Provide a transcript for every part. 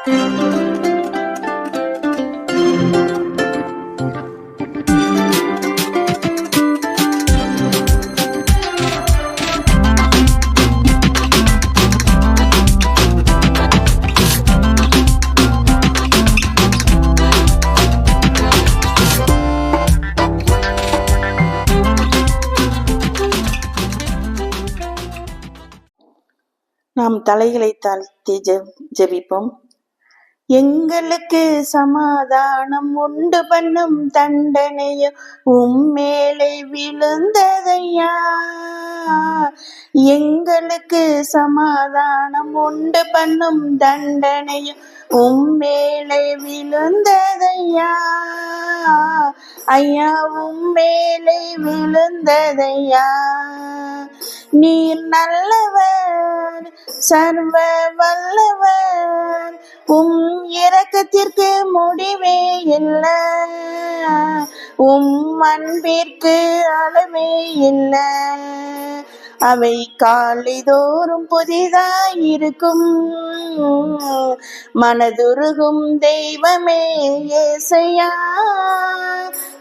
நாம் தலைகளை தாழ்த்தி ஜெபிப்போம். எங்களுக்கு சமாதானம் உண்டு பண்ணும் தண்டனையும் உம்மேலே விழுந்ததையா. எங்களுக்கு சமாதானம் உண்டு பண்ணும் தண்டனையும் உம்மேலே விழுந்ததையா. ஐயா உம்மேலே விழுந்ததையா. நீர் நல்லவர், சர்வ வல்லவர், இரக்கத்திற்கு முடிவே இல்லை, அன்பிற்கு அளவே இல்லை. அவை காலைதோறும் புதிதாயிருக்கும். மனதுருகும் தெய்வமே ஏசையா,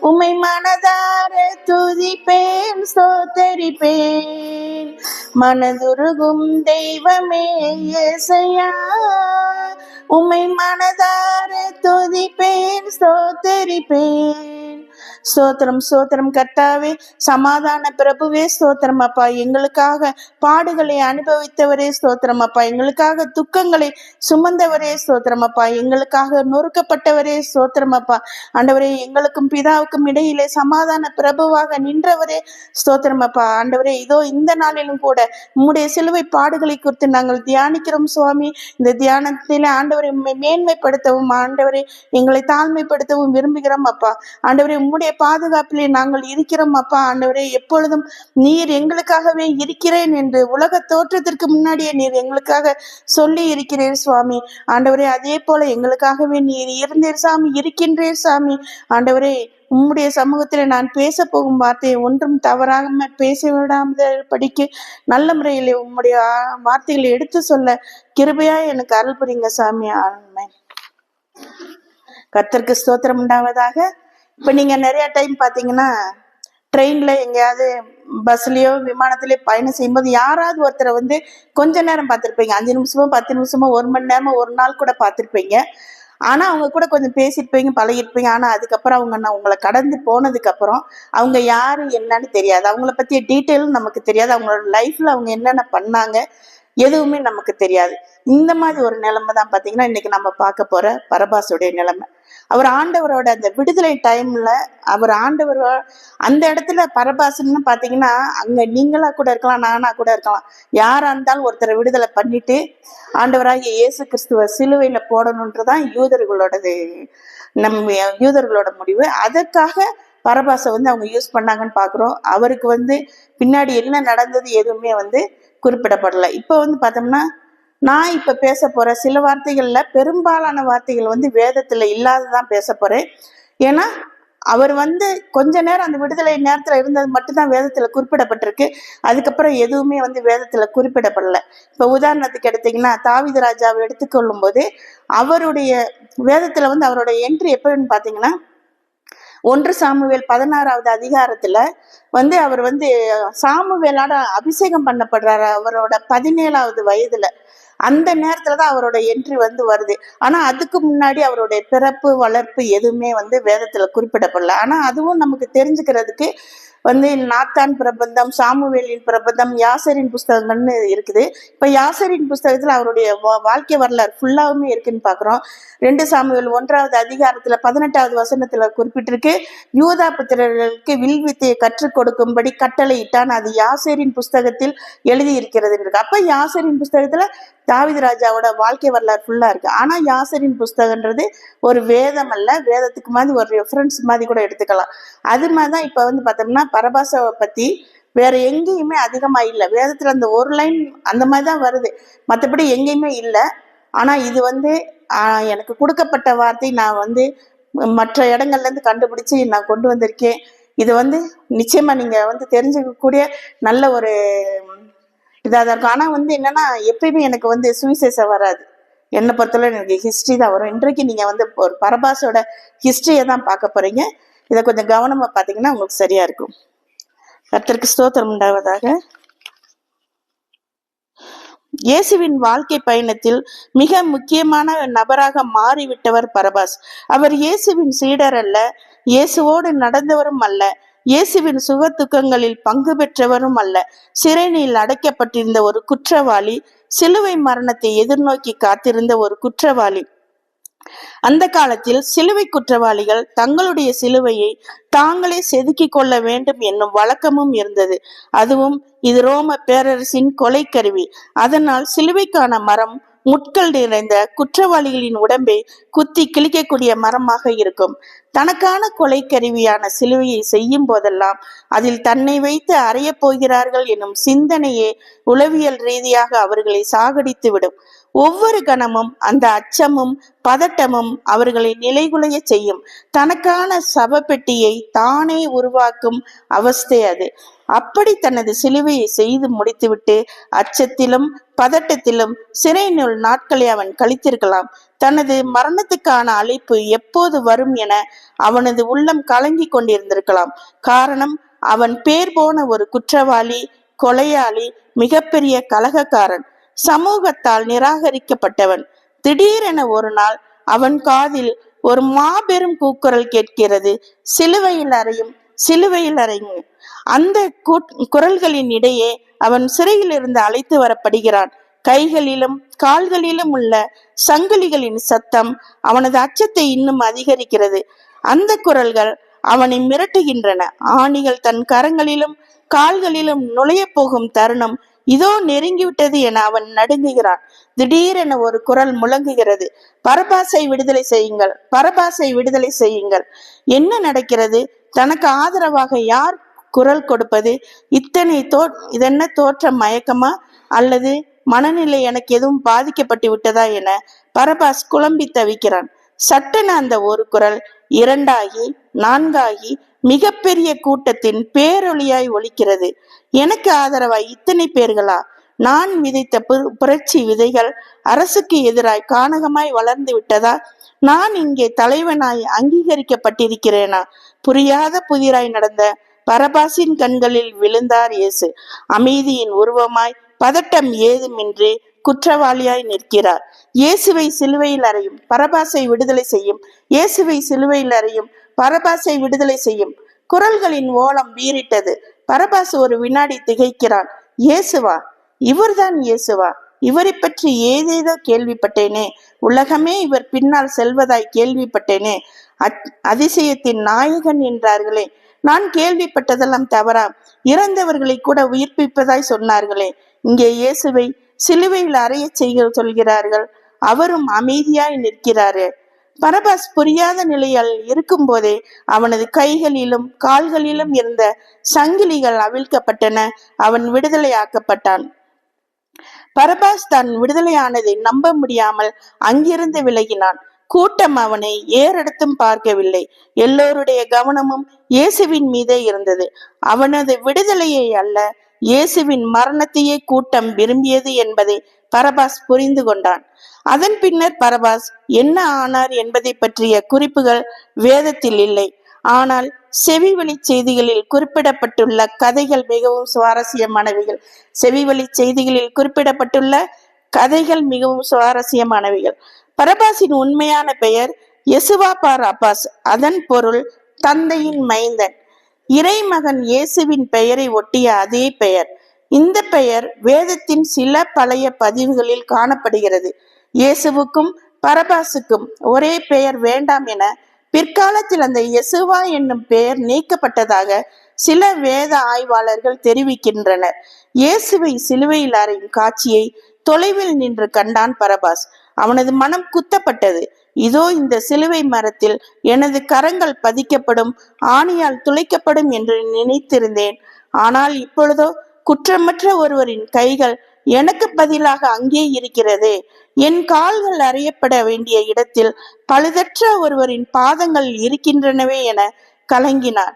உம்மை மனதார துதிப்பேன் ஸ்தோத்தரிப்பேன். மனதுருகும் தெய்வமே ஏசையா, உம்மை மனதார துதிப்பேன் ஸ்தோத்தரிப்பேன். ஸ்தோத்திரம் ஸ்தோத்திரம் கர்த்தாவே, சமாதான பிரபுவே ஸ்தோத்திரம் அப்பா. எங்களுக்காக பாடுகளை அனுபவித்தவரே ஸ்தோத்திரம் அப்பா. எங்களுக்காக துக்கங்களை சுமந்தவரே ஸ்தோத்திரம் அப்பா. எங்களுக்காக நொறுக்கப்பட்டவரே ஸ்தோத்திரம் அப்பா. ஆண்டவரே, எங்களுக்கும் பிதாவுக்கும் இடையிலே சமாதான பிரபுவாக நின்றவரே ஸ்தோத்திரம் அப்பா. ஆண்டவரே, இதோ இந்த நாளிலும் கூட உம்முடைய சிலுவை பாடுகளை குறித்து நாங்கள் தியானிக்கிறோம் சுவாமி. இந்த தியானத்திலே ஆண்டவரை மேன்மைப்படுத்தவும், ஆண்டவரை எங்களை தாழ்மைப்படுத்தவும் விரும்புகிறோம் அப்பா. ஆண்டவரே, உம்முடைய பாதுகாப்பிலே நாங்கள் இருக்கிறோம் அப்பா. ஆண்டவரே, எப்பொழுதும் நீர் எங்களுக்காகவே இருக்கிறேன் என்று உலக தோற்றத்திற்கு முன்னாடியே நீர் எங்களுக்காக சொல்லி இருக்கிறீர் சுவாமி. ஆண்டவரே, அதே போல எங்களுக்காகவே நீர் இருந்தீர் சாமி, இருக்கின்றீர் சாமி. ஆண்டவரே, உம்முடைய சமூகத்துல நான் பேச போகும் வார்த்தையை ஒன்றும் தவறாம பேச விடாமல் படிக்க நல்ல முறையில் உம்முடைய வார்த்தைகளை எடுத்து சொல்ல கிருபையா எனக்கு அருள் புரியுங்க சாமி. ஆமென். கர்த்தருக்கு ஸ்தோத்திரம் உண்டாவதாக. இப்ப நீங்க நிறைய டைம் பாத்தீங்கன்னா ட்ரெயின்ல எங்கேயாவது பஸ்லயோ விமானத்திலேயோ பயணம் செய்யும்போது யாராவது ஒருத்தரை கொஞ்ச நேரம் பார்த்திருப்பீங்க. 5 நிமிஷமோ 10 நிமிஷமோ 1 மணி நேரமோ ஒரு நாள் கூட பார்த்திருப்பீங்க. ஆனா அவங்க கூட கொஞ்சம் பேசியிருப்பீங்க, பழகிருப்பீங்க. ஆனா அதுக்கப்புறம் அவங்க உங்களை கடந்து போனதுக்கு அப்புறம் அவங்க யாரு என்னன்னு தெரியாது. அவங்கள பத்திய டீட்டெயிலும் நமக்கு தெரியாது. அவங்களோட லைஃப்ல அவங்க என்னென்ன பண்ணாங்க எதுவுமே நமக்கு தெரியாது. இந்த மாதிரி ஒரு நிலைமை தான் பாத்தீங்கன்னா இன்னைக்கு நம்ம பார்க்க போற பரபாசுடைய நிலைமை. அவர் ஆண்டவரோட அந்த விடுதலை டைம்ல அவர் ஆண்டவரோட அந்த இடத்துல பரபாசுன்னு பாத்தீங்கன்னா அங்க நீங்களா கூட இருக்கலாம், நானா கூட இருக்கலாம், யாரா இருந்தாலும் ஒருத்தரை விடுதலை பண்ணிட்டு ஆண்டவராகிய இயேசு கிறிஸ்துவ சிலுவையில போடணுன்றதான் யூதர்களோட முடிவு. அதற்காக பரபாசை அவங்க யூஸ் பண்ணாங்கன்னு பாக்குறோம். அவருக்கு பின்னாடி என்ன நடந்தது எதுவுமே குறிப்பிடப்படலை. இப்ப பார்த்தோம்னா நான் இப்ப பேச போற சில வார்த்தைகள்ல பெரும்பாலான வார்த்தைகள் வேதத்துல இல்லாததான் பேச போறேன். ஏன்னா அவர் கொஞ்ச நேரம் அந்த விடுதலை நேரத்துல இருந்தது மட்டும்தான் வேதத்துல குறிப்பிடப்பட்டிருக்கு. அதுக்கப்புறம் எதுவுமே வேதத்துல குறிப்பிடப்படல. இப்ப உதாரணத்துக்கு எடுத்தீங்கன்னா தாவீது ராஜாவை எடுத்துக்கொள்ளும் போது அவருடைய வேதத்துல அவருடைய என்ட்ரி எப்படின்னு பாத்தீங்கன்னா 1 சாமுவேல் 16வது அதிகாரத்துல அவர் சாமுவேலோட அபிஷேகம் பண்ணப்படுறாரு. அவரோட 17வது வயதுல அந்த நேரத்துலதான் அவரோட என்ட்ரி வருது. ஆனா அதுக்கு முன்னாடி அவருடைய பிறப்பு வளர்ப்பு எதுவுமே வேதத்துல குறிப்பிடப்படல. ஆனா அதுவும் நமக்கு தெரிஞ்சுக்கிறதுக்கு நாத்தான் பிரபந்தம், சாமுவேலின் பிரபந்தம், யாசரின் புஸ்தகங்கள்னு இருக்குது. இப்ப யாசரின் புஸ்தகத்துல அவருடைய வாழ்க்கை வரலாறு ஃபுல்லாவுமே இருக்குன்னு பாக்குறோம். 2 சாமுவேல் 1வது அதிகாரத்துல 18வது வசனத்துல குறிப்பிட்டிருக்கு, யூதா புத்திரர்களுக்கு வில் வித்தையை கற்றுக் கொடுக்கும்படி கட்டளை இட்டான். அது யாசரின் புஸ்தகத்தில் எழுதி இருக்கிறது இருக்கு. அப்ப யாசரின் புஸ்தகத்துல தாவீது ராஜாவோட வாழ்க்கை வரலாறு ஃபுல்லா இருக்கு. ஆனா யாசரின் புஸ்தகன்றது ஒரு வேதம் அல்ல, வேதத்துக்கு மாதிரி ஒரு ரெஃபரன்ஸ் மாதிரி கூட எடுத்துக்கலாம். அது மாதிரிதான் இப்ப பார்த்தோம்னா பரபாசாவை பத்தி வேற எங்கேயுமே அதிகமா இல்லை. வேதத்துல அந்த ஒரு லைன் அந்த மாதிரிதான் வருது, மற்றபடி எங்கேயுமே இல்லை. ஆனா இது எனக்கு கொடுக்கப்பட்ட வார்த்தை நான் மற்ற இடங்கள்ல இருந்து கண்டுபிடிச்சு நான் கொண்டு வந்திருக்கேன். இது நிச்சயமா நீங்க தெரிஞ்சுக்கக்கூடிய நல்ல ஒரு இதாக இருக்கும். ஆனா என்னன்னா எப்பயுமே எனக்கு சுவிசேஷம் வராது. என்னை பொறுத்தவரை எனக்கு ஹிஸ்ட்ரி தான் வரும். இன்றைக்கு நீங்க வந்து ஒரு பரபாசோட ஹிஸ்டரியை தான் பார்க்க போறீங்க. இதை கொஞ்சம் கவனமா பார்த்தீங்கன்னா உங்களுக்கு சரியா இருக்கும். கர்த்தருக்கு ஸ்தோத்திரம் உண்டாவதாக. இயேசுவின் வாழ்க்கை பயணத்தில் மிக முக்கியமான நபராக மாறிவிட்டவர் பரபாஸ். அவர் இயேசுவின் சீடர் அல்ல, இயேசுவோடு நடந்தவரும் அல்ல, இயேசுவின் சுக துக்கங்களில் பங்கு பெற்றவரும் அல்ல. சிறையில் அடைக்கப்பட்டிருந்த ஒரு குற்றவாளி, சிலுவை மரணத்தை எதிர்நோக்கி காத்திருந்த ஒரு குற்றவாளி. அந்த காலத்தில் சிலுவை குற்றவாளிகள் தங்களுடைய சிலுவையை தாங்களே செதுக்கிக் கொள்ள வேண்டும் என்னும் வழக்கமும் இருந்தது. அதுவும் இது ரோம பேரரசின் கொலை கருவி. அதனால் சிலுவைக்கான மரம் முட்கள் நிறைந்த குற்றவாளிகளின் உடம்பை குத்தி கிழிக்கக்கூடிய மரமாக இருக்கும். தனக்கான கொலை கருவியான சிலுவையை செய்யும் போதெல்லாம் அதில் தன்னை வைத்து அறையப் போகிறார்கள் எனும் சிந்தனையே உளவியல் ரீதியாக அவர்களை சாகடித்து விடும். ஒவ்வொரு கணமும் அந்த அச்சமும் பதட்டமும் அவர்களை நிலைகுலைய செய்யும். தனக்கான சவப்பெட்டியை தானே உருவாக்கும் அவஸ்தை அது. அப்படி தனது சிலுவையை செய்து முடித்துவிட்டு அச்சத்திலும் பதட்டத்திலும் சிறையினுள் நாட்களை அவன் கழித்திருக்கலாம். தனது மரணத்துக்கான அழைப்பு எப்போது வரும் என அவனது உள்ளம் கலங்கி கொண்டிருந்திருக்கலாம். காரணம், அவன் பேர் போன ஒரு குற்றவாளி, கொலையாளி, மிகப்பெரிய கலகக்காரன், சமூகத்தால் நிராகரிக்கப்பட்டவன். திடீரென ஒரு நாள் அவன் காதில் ஒரு மாபெரும் கூக்குரல் கேட்கிறது, சிலுவையில் அறையும், சிலுவையில் அறையும். அந்த குரல்களின் இடையே அவன் சிறையில் இருந்து அழைத்து வரப்படுகிறான். கைகளிலும் கால்களிலும் உள்ள சங்கிலிகளின் சத்தம் அவனது அச்சத்தை இன்னும் அதிகரிக்கிறது. அந்த குரல்கள் அவனை மிரட்டுகின்றன. ஆணிகள் தன் கரங்களிலும் கால்களிலும் நுழைய போகும் தருணம் இதோ நெருங்கிவிட்டது என அவன் நடுங்குகிறான். திடீரென ஒரு குரல் முழங்குகிறது, பரபாசை விடுதலை செய்யுங்கள், பரபாசை விடுதலை செய்யுங்கள். என்ன நடக்கிறது? தனக்கு ஆதரவாக யார் குரல் கொடுப்பது? இதென்ன தோற்ற மயக்கமா அல்லது மனநிலை எனக்கு எதுவும் பாதிக்கப்பட்டு விட்டதா என பரபாஸ் குழம்பி தவிக்கிறான். சட்டென அந்த ஒரு குரல் 2ஆகி 4ஆகி மிகப்பெரிய கூட்டத்தின் பேரொளியாய் ஒலிக்கிறது. எனக்கு ஆதரவாய் இத்தனை பேர்களா? நான் விதைத்த புரட்சி விதைகள் அரசுக்கு எதிராய் கானகமாய் வளர்ந்து விட்டதா? நான் இங்கே தலைவனாய் அங்கீகரிக்கப்பட்டிருக்கிறேனா? புரியாத புதிராய் நடந்த பரபாசின் கண்களில் விழுந்தார் இயேசு. அமைதியின் உருவமாய் பதட்டம் ஏதுமின்றி குற்றவாளியாய் நிற்கிறார். இயேசுவை சிலுவையில் அறையும், பரபாசை விடுதலை செய்யும், இயேசுவை சிலுவையில் அறையும், பரபாசை விடுதலை செய்யும். குரல்களின் ஓலம் வீறிட்டது. பரபாஸ் ஒரு வினாடி திகைக்கிறான். இயேசுவா? இவர்தான் இயேசுவா? இவரை பற்றி ஏதேதோ கேள்விப்பட்டேனே, உலகமே இவர் பின்னால் செல்வதாய் கேள்விப்பட்டேனே, அதிசயத்தின் நாயகன் என்றார்களே, நான் கேள்விப்பட்டதெல்லாம் தவறா? இறந்தவர்களை கூட உயிர்ப்பிப்பதாய் சொன்னார்களே, இங்கே இயேசுவை சிலுவையில் அறைய செய்ய சொல்கிறார்கள், அவரும் அமைதியாய் நிற்கிறாரு. பரபாஸ் புரியாத நிலையில் இருக்கும் போதே அவனது கைகளிலும் கால்களிலும் இருந்த சங்கிலிகள் அவிழ்க்கப்பட்டன. அவன் விடுதலையாக்கப்பட்டான். பரபாஸ் தான் விடுதலையானதை நம்ப முடியாமல் அங்கிருந்து விலகினான். கூட்டம் அவனை ஏறெடுத்தும் பார்க்கவில்லை. எல்லோருடைய கவனமும் இயேசுவின் மீதே இருந்தது. அவனது விடுதலையை அல்ல, இயேசுவின் மரணத்தையே கூட்டம் விரும்பியது என்பதை பரபாஸ் புரிந்து கொண்டான். அதன் பின்னர் பரபாஸ் என்ன ஆனார் என்பதை பற்றிய குறிப்புகள் வேதத்தில் இல்லை. ஆனால் செவிவழி செய்திகளில் குறிப்பிடப்பட்டுள்ள கதைகள் மிகவும் சுவாரஸ்யமானவைகள். செவிவழி செய்திகளில் குறிப்பிடப்பட்டுள்ள கதைகள் மிகவும் சுவாரஸ்யமானவைகள். பரபாசின் உண்மையான பெயர் யெசுவா பார் அப்பாஸ். அதன் பொருள் தந்தையின் மைந்தன். இறைமகன் இயேசுவின் பெயரை ஒட்டிய அதே பெயர். இந்த பெயர் வேதத்தின் சில பழைய பதிவுகளில் காணப்படுகிறது. இயேசுவுக்கும் பரபாசுக்கும் ஒரே பெயர் வேண்டாம் என பிற்காலத்தில் அந்த யெசுவா என்னும் பெயர் நீக்கப்பட்டதாக சில வேத ஆய்வாளர்கள் தெரிவிக்கின்றனர். இயேசுவை சிலுவையில் அறையும் காட்சியை தொலைவில் நின்று கண்டான் பரபாஸ். அவனது மனம் குத்தப்பட்டது. இதோ இந்த சிலுவை மரத்தில் எனது கரங்கள் பதிக்கப்படும், ஆணியால் துளைக்கப்படும் என்று நினைத்திருந்தேன். ஆனால் இப்பொழுதோ குற்றமற்ற ஒருவரின் கைகள் எனக்கு பதிலாக அங்கே இருக்கிறதே. என் கால்கள் அறியப்பட வேண்டிய இடத்தில் பழுதற்ற ஒருவரின் பாதங்கள் இருக்கின்றனவே என கலங்கினார்.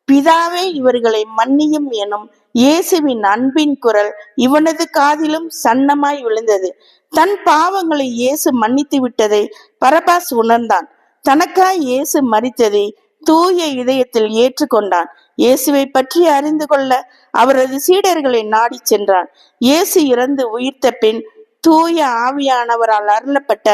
பிதாவே, இவர்களை மன்னியும் எனும் இயேசுவின் அன்பின் குரல் இவனது காதிலும் சன்னமாய் விழுந்தது. தன் பாவங்களை இயேசு மன்னித்து விட்டதை பரபாஸ் உணர்ந்தான். தனக்காய் இயேசு மரித்ததை தூய இதயத்தில் ஏற்றுக்கொண்டான். இயேசுவை பற்றி அறிந்து கொள்ள அவரது சீடர்களை நாடி சென்றான். இயேசு இறந்து உயிர்த்த பின் தூய ஆவியானவரால் அருளப்பட்ட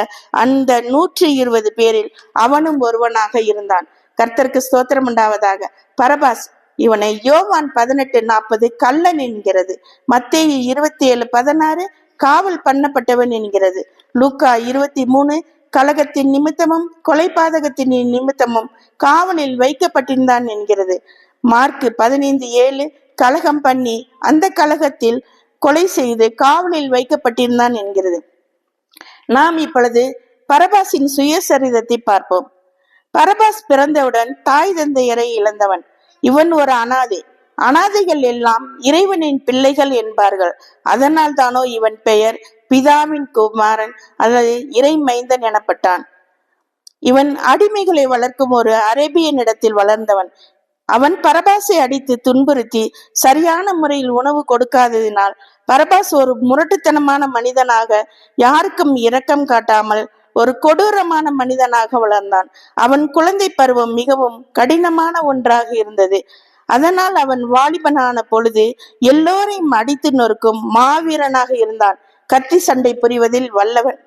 அந்த 120 பேரில் அவனும் ஒருவனாக இருந்தான். கர்த்தருக்கு ஸ்தோத்திரம் உண்டாவதாக. பரபாஸ், இவனை யோவான் 18:40 கள்ளன் என்கிறது. மத்தேயு 27:16 காவல் பண்ணப்பட்டவன் என்கிறது. லூக்கா 23 கலகத்தின் நிமித்தமும் கொலைபாதகத்தின் நிமித்தமும் காவலில் வைக்கப்பட்டிருந்தான் என்கிறது. மார்க் 15:7 கலகம் பண்ணி அந்த கலகத்தில் கொலை செய்து காவலில் வைக்கப்பட்டிருந்தான் என்கிறது. நாம் இப்பொழுது பரபாசின் சுயசரிதத்தை பார்ப்போம். பரபாஸ் பிறந்தவுடன் தாய் தந்தையரை இழந்தவன். இவன் ஒரு அனாதை. அனாதைகள் எல்லாம் இறைவனின் பிள்ளைகள் என்பார்கள். அதனால் தானோ இவன் பெயர் பிதாவின் குமாரன் அல்லது இறை மைந்தன் எனப்பட்டான். இவன் அடிமைகளை வளர்க்கும் ஒரு அரேபியனிடத்தில் வளர்ந்தவன். அவன் பரபாசை அடித்து துன்புறுத்தி சரியான முறையில் உணவு கொடுக்காததினால் பரபாஸ் ஒரு முரட்டுத்தனமான மனிதனாக, யாருக்கும் இரக்கம் காட்டாமல் ஒரு கொடூரமான மனிதனாக வளர்ந்தான். அவன் குழந்தை பருவம் மிகவும் கடினமான ஒன்றாக இருந்தது. அதனால் அவன் வாலிபனான பொழுது எல்லோரையும் அடித்து நொறுக்கும் மாவீரனாக இருந்தான். கத்தி சண்டை புரிவதில் வல்லவன்.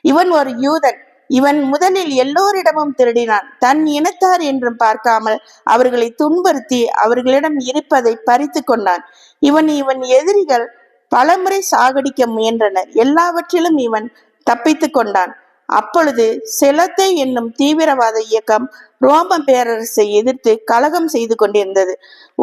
இவன் ஒரு யூதன். இவன் முதலில் எல்லோரிடமும் திருடினான். தன் இனத்தார் என்றும் பார்க்காமல் அவர்களை துன்புறுத்தி அவர்களிடம் இருப்பதை பறித்து கொண்டான். இவன் எதிரிகள் பலமுறை சாகடிக்க முயன்றனர். எல்லாவற்றிலும் இவன் தப்பித்து கொண்டான். அப்பொழுது செலத்தை என்னும் தீவிரவாத இயக்கம் ரோம பேரரசை எதிர்த்து கலகம் செய்து கொண்டிருந்தது.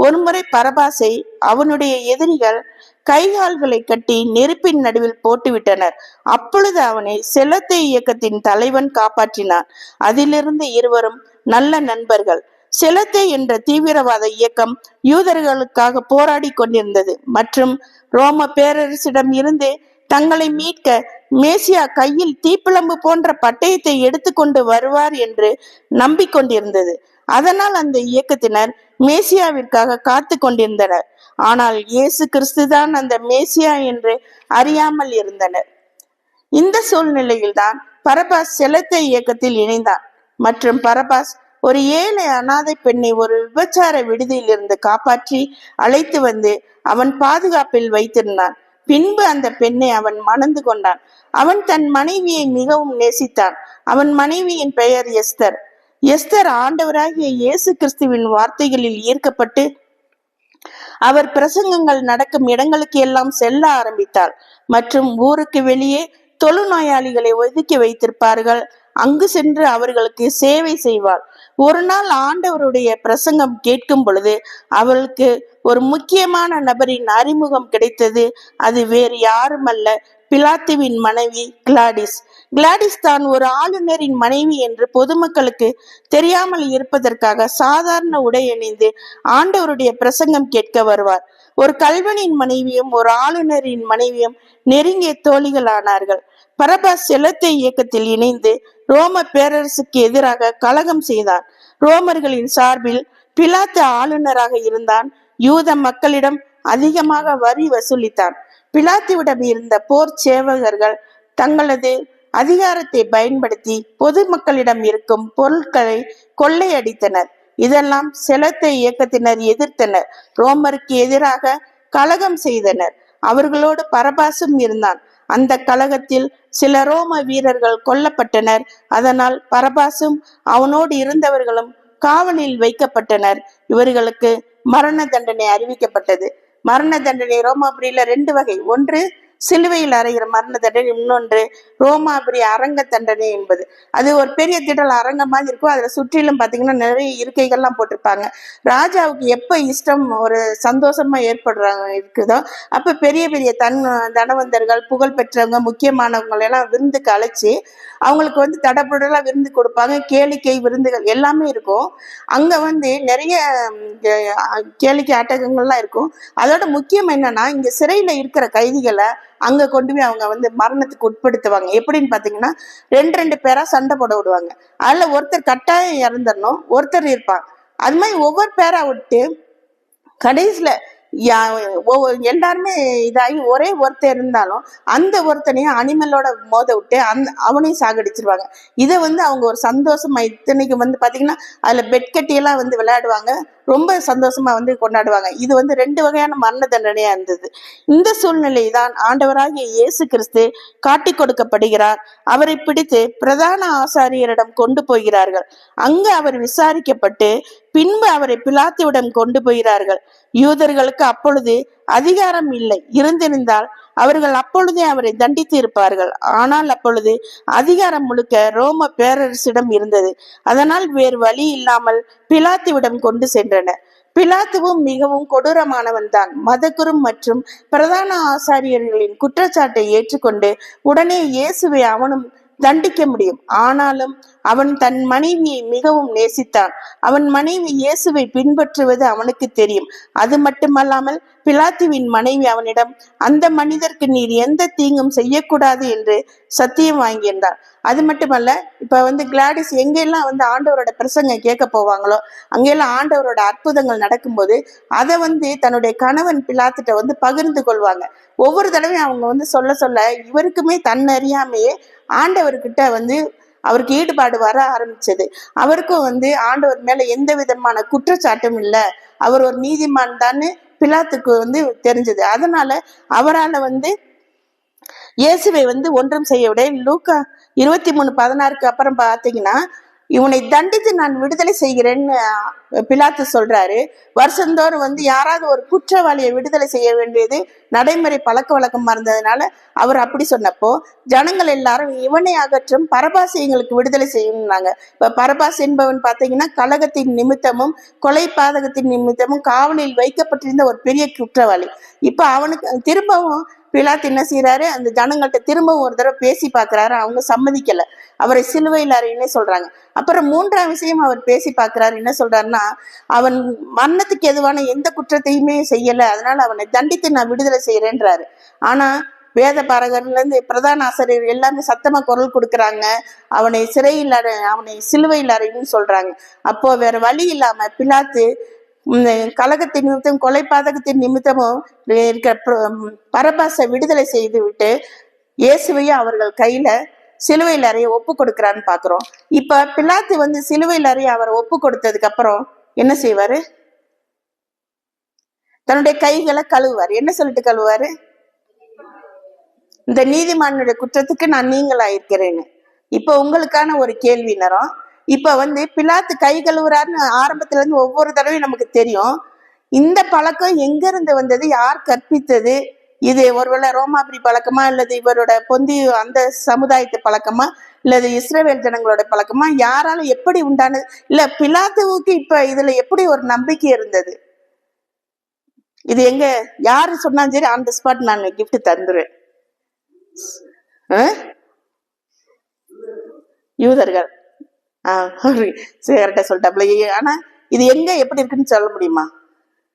ஒருமுறை பரபாசை அவனுடைய எதிரிகள் கைகால்களை கட்டி நெருப்பின் நடுவில் போட்டுவிட்டனர். அப்பொழுது அவனை செலத்தை இயக்கத்தின் தலைவன் காப்பாற்றினான். அதிலிருந்து இருவரும் நல்ல நண்பர்கள். செலத்தை என்ற தீவிரவாத இயக்கம் யூதர்களுக்காக போராடி கொண்டிருந்தது மற்றும் ரோம பேரரசிடம் இருந்து தங்களை மீட்க மேசியா கையில் தீப்பிழம்பு போன்ற பட்டயத்தை எடுத்துக்கொண்டு வருவார் என்று நம்பிக்கொண்டிருந்தது. அதனால் அந்த இயக்கத்தினர் மேசியாவிற்காக காத்து கொண்டிருந்தனர். ஆனால் இயேசு கிறிஸ்துதான் அந்த மேசியா என்று அறியாமல் இருந்தனர். இந்த சூழ்நிலையில்தான் பரபாஸ் செலத்தை இயக்கத்தில் இணைந்தான். மற்றும் பரபாஸ் ஒரு ஏழை அனாதை பெண்ணை ஒரு விபச்சார விடுதியில் இருந்து காப்பாற்றி அழைத்து வந்து அவன் பாதுகாப்பில் வைத்திருந்தான். பின்பு அந்த பெண்ணை அவன் மணந்து கொண்டான். அவன் தன் மனைவியை மிகவும் நேசித்தான். அவன் மனைவியின் பெயர் எஸ்தர். எஸ்தர் ஆண்டவராகிய இயேசு கிறிஸ்துவின் வார்த்தைகளில் ஈர்க்கப்பட்டு அவர் பிரசங்கங்கள் நடக்கும் இடங்களுக்கு எல்லாம் செல்ல ஆரம்பித்தாள். மற்றும் ஊருக்கு வெளியே தொழுநோயாளிகளை ஒதுக்கி வைத்திருப்பார்கள். அங்கு சென்று அவர்களுக்கு சேவை செய்வாள். ஒரு நாள் ஆண்டவருடைய பிரசங்கம் கேட்கும் பொழுது அவளுக்கு ஒரு முக்கியமான நபரின் அறிமுகம் கிடைத்தது. அது வேறு யாருமல்ல, பிலாத்துவின் மனைவி கிளாடிஸ். கிளாடிஸ் தான் ஒரு ஆளுநரின் மனைவி என்று பொதுமக்களுக்கு தெரியாமல் இருப்பதற்காக சாதாரண உடை அணிந்து ஆண்டவருடைய பிரசங்கம் கேட்க வருவார். ஒரு கல்வனின் மனைவியும் ஒரு ஆளுநரின் மனைவியும் நெருங்கிய தோழிகள் ஆனார்கள். பரபாஸ் செலத்தை இயக்கத்தில் இணைந்து ரோம பேரரசுக்கு எதிராக கலகம் செய்தான். ரோமர்களின் சார்பில் பிலாத்து ஆளுநராக இருந்தான். யூத மக்களிடம் அதிகமாக வரி வசூலித்தான். பிலாத்துவிடம் இருந்த போர் சேவகர்கள் தங்களது அதிகாரத்தை பயன்படுத்தி பொதுமக்களிடம் இருக்கும் பொருட்களை கொள்ளையடித்தனர். இதெல்லாம் செலத்தை இயக்கத்தினர் எதிர்த்தனர். ரோமருக்கு எதிராக கலகம் செய்தனர். அவர்களோடு பரபாசும் இருந்தான். அந்த கலகத்தில் சில ரோம வீரர்கள் கொல்லப்பட்டனர். அதனால் பரபாசும் அவனோடு இருந்தவர்களும் காவலில் வைக்கப்பட்டனர். இவர்களுக்கு மரண தண்டனை அறிவிக்கப்பட்டது. மரண தண்டனை ரோமாபுரியில 2 வகை. ஒன்று சிலுவையில் அறைகிற மரண தண்டனை, இன்னொன்று ரோமாபுரி அரங்க தண்டனை என்பது. அது ஒரு பெரிய திடல் அரங்கம் மாதிரி இருக்கும். அதுல சுற்றிலும் பாத்தீங்கன்னா நிறைய இருக்கைகள்லாம் போட்டிருப்பாங்க. ராஜாவுக்கு எப்ப இஷ்டம் ஒரு சந்தோஷமா ஏற்படுறாங்க இருக்குதோ அப்ப பெரிய பெரிய தனவந்தர்கள், புகழ் பெற்றவங்க, முக்கியமானவங்க எல்லாம் விருந்துக்கு அழைச்சி அவங்களுக்கு தடபுடலா விருந்து கொடுப்பாங்க. கேளிக்கை விருந்துகள் எல்லாமே இருக்கும். அங்க நிறைய கேளிக்கை ஆட்டங்கள்லாம் இருக்கும். அதோட முக்கியம் என்னன்னா, இங்க சிறையில இருக்கிற கைதிகளை அங்க கொண்டு போய் அவங்க மரணத்துக்கு உட்படுத்துவாங்க. எப்படின்னு பாத்தீங்கன்னா, 2 பேரா சண்டை போட விடுவாங்க. அதுல ஒருத்தர் கட்டாயம் இறந்துடணும், ஒருத்தர் இருப்பாங்க. அது மாதிரி ஒவ்வொரு பேரா விட்டு கடைசியில எல்லாருமே இதாகி ஒரே ஒருத்தர் இருந்தாலும் அந்த ஒருத்தனையும் அனிமலோட மோத விட்டு அவனையும் சாகடிச்சிருவாங்க. இதை அவங்க ஒரு சந்தோஷமா இத்தனைக்கு பாத்தீங்கன்னா அதுல பெட் கட்டியெல்லாம் விளையாடுவாங்க, ரொம்ப சந்தோஷமா கொண்டாடுவாங்க. இது 2 வகையான மரண தண்டனையா இருந்தது. இந்த சூழ்நிலை தான் ஆண்டவராகிய இயேசு கிறிஸ்து காட்டி கொடுக்கப்படுகிறார். அவரை பிடித்து பிரதான ஆசாரியரிடம் கொண்டு போகிறார்கள். அங்கு அவர் விசாரிக்கப்பட்டு பின்பு அவரை பிலாத்துவிடம் கொண்டு போகிறார்கள். யூதர்களுக்கு அப்பொழுது அதிகாரம் இல்லை, இருந்திருந்தால் அவர்கள் அப்பொழுதே அவரை தண்டித்து இருப்பார்கள். ஆனால் அப்பொழுது அதிகாரம் முழுக்க ரோம பேரரசிடம் இருந்தது. அதனால் வேறு வழி இல்லாமல் பிலாத்துவிடம் கொண்டு சென்றனர். பிலாத்துவும் மிகவும் கொடூரமானவன் தான். மதகுரு மற்றும் பிரதான ஆசாரியர்களின் குற்றச்சாட்டை ஏற்றுக்கொண்டு உடனே இயேசுவை அவனும் தண்டிக்க முடியும். ஆனாலும் அவன் தன் மனைவியை மிகவும் நேசித்தான். அவன் மனைவி இயேசுவை பின்பற்றுவது அவனுக்கு தெரியும். அது மட்டுமல்லாமல் பிலாத்துவின் மனைவி அவனிடம் அந்த மனிதருக்கு நீர் எந்த தீங்கும் செய்யக்கூடாது என்று சத்தியம் வாங்கியிருந்தார். அது மட்டுமல்ல, இப்ப கிளாடிஸ் எங்கெல்லாம் ஆண்டவரோட பிரசங்க கேட்க போவாங்களோ அங்கெல்லாம் ஆண்டவரோட அற்புதங்கள் நடக்கும்போது அதை தன்னுடைய கணவன் பிலாத்துட்ட பகிர்ந்து கொள்வாங்க. ஒவ்வொரு தடவையும் அவங்க சொல்ல சொல்ல இவருக்குமே தன்னறியாமையே ஆண்டவர்கிட்ட அவருக்கு ஈடுபாடு வர ஆரம்பிச்சது. அவருக்கும் ஆண்டவர் மேல எந்த விதமான குற்றச்சாட்டும் இல்லை, அவர் ஒரு நீதிமான் தான் பிலாத்துக்கு தெரிஞ்சது. அதனால அவரால் இயேசுவை ஒன்றும் செய்ய விட. லூக்கா 23:16 அப்புறம் பாத்தீங்கன்னா, இவனை தண்டித்து நான் விடுதலை செய்கிறேன்னு பிலாத்து சொல்றாரு. வருஷந்தோறும் யாராவது ஒரு குற்றவாளியை விடுதலை செய்ய வேண்டியது நடைமுறை பழக்க வழக்கமா இருந்ததுனால அவர் அப்படி சொன்னப்போ ஜனங்கள் எல்லாரும் இவனை அகற்றும், பரபாசை எங்களுக்கு விடுதலை செய்யணும்னாங்க. இப்ப பரபாஸ் என்பவன் பாத்தீங்கன்னா கலகத்தின் நிமித்தமும் கொலை பாதகத்தின் நிமித்தமும் காவலில் வைக்கப்பட்டிருந்த ஒரு பெரிய குற்றவாளி. இப்ப அவனுக்கு திரும்பவும் பிலாத்து என்ன செய்யறாரு, அந்த ஜனங்கள்ட்ட திரும்பவும் ஒரு தடவை பேசி பாக்குறாரு. அவங்க சம்மதிக்கல, அவரை சிலுவையில் அறையினே சொல்றாங்க. அப்புறம் 3ஆம் விஷயம் அவர் பேசி பார்க்கிறாரு. என்ன சொல்றாருன்னா, அவன் மரணத்துக்கு எதுவான எந்த குற்றத்தையுமே செய்யல, அதனால அவனை தண்டித்து நான் விடுதலை செய்யறேன்றாரு. ஆனா வேத பாரகர்ல இருந்து பிரதான ஆசிரியர் எல்லாமே சத்தமா குரல் கொடுக்குறாங்க, அவனை சிறையில் அவனை சிலுவையில் அறைன்னு சொல்றாங்க. அப்போ வேற வழி இல்லாம பிலாத்து கலகத்தின் நிமித்தம் கொலை பாதகத்தின் நிமித்தமும் இருக்க பரபாசை விடுதலை செய்து விட்டு இயேசுவையும் அவர்கள் கையில சிலுவையில் அறைய ஒப்பு கொடுக்கிறான்னு பாக்குறோம். இப்ப பிலாத்து சிலுவையில் அறைய அவரை ஒப்பு கொடுத்ததுக்கு அப்புறம் என்ன செய்வாரு, தன்னுடைய கைகளை கழுவுவார். என்ன சொல்லிட்டு கழுவுவாரு, இந்த நீதிமானுடைய குற்றத்துக்கு நான் நீங்களாயிருக்கிறேன்னு. இப்ப உங்களுக்கான ஒரு கேள்வி நேரம். இப்ப பிலாத்து கை கழுவுறாருன்னு ஆரம்பத்துல இருந்து ஒவ்வொரு தடவையும் நமக்கு தெரியும். இந்த பழக்கம் எங்க இருந்து வந்தது, யார் கற்பித்தது, இது ஒருவேளை ரோமாபுரி பழக்கமா இல்லது இவரோட பொந்தி அந்த சமுதாயத்து பழக்கமா இல்லது இஸ்ரவேல் ஜனங்களோட பழக்கமா, யாரால எப்படி உண்டானது, இல்ல பிலாத்துவுக்கு இப்ப இதுல எப்படி ஒரு நம்பிக்கை இருந்தது, இது எங்க யாரு சொன்னாலும் சரி ஆன் தி ஸ்பாட் நான் கிஃப்ட் தந்துருவேன். யூதர்கள் கரெக்டா சொல்லிட்டாப்ல. ஆனா இது எங்க எப்படி இருக்குன்னு சொல்ல முடியுமா,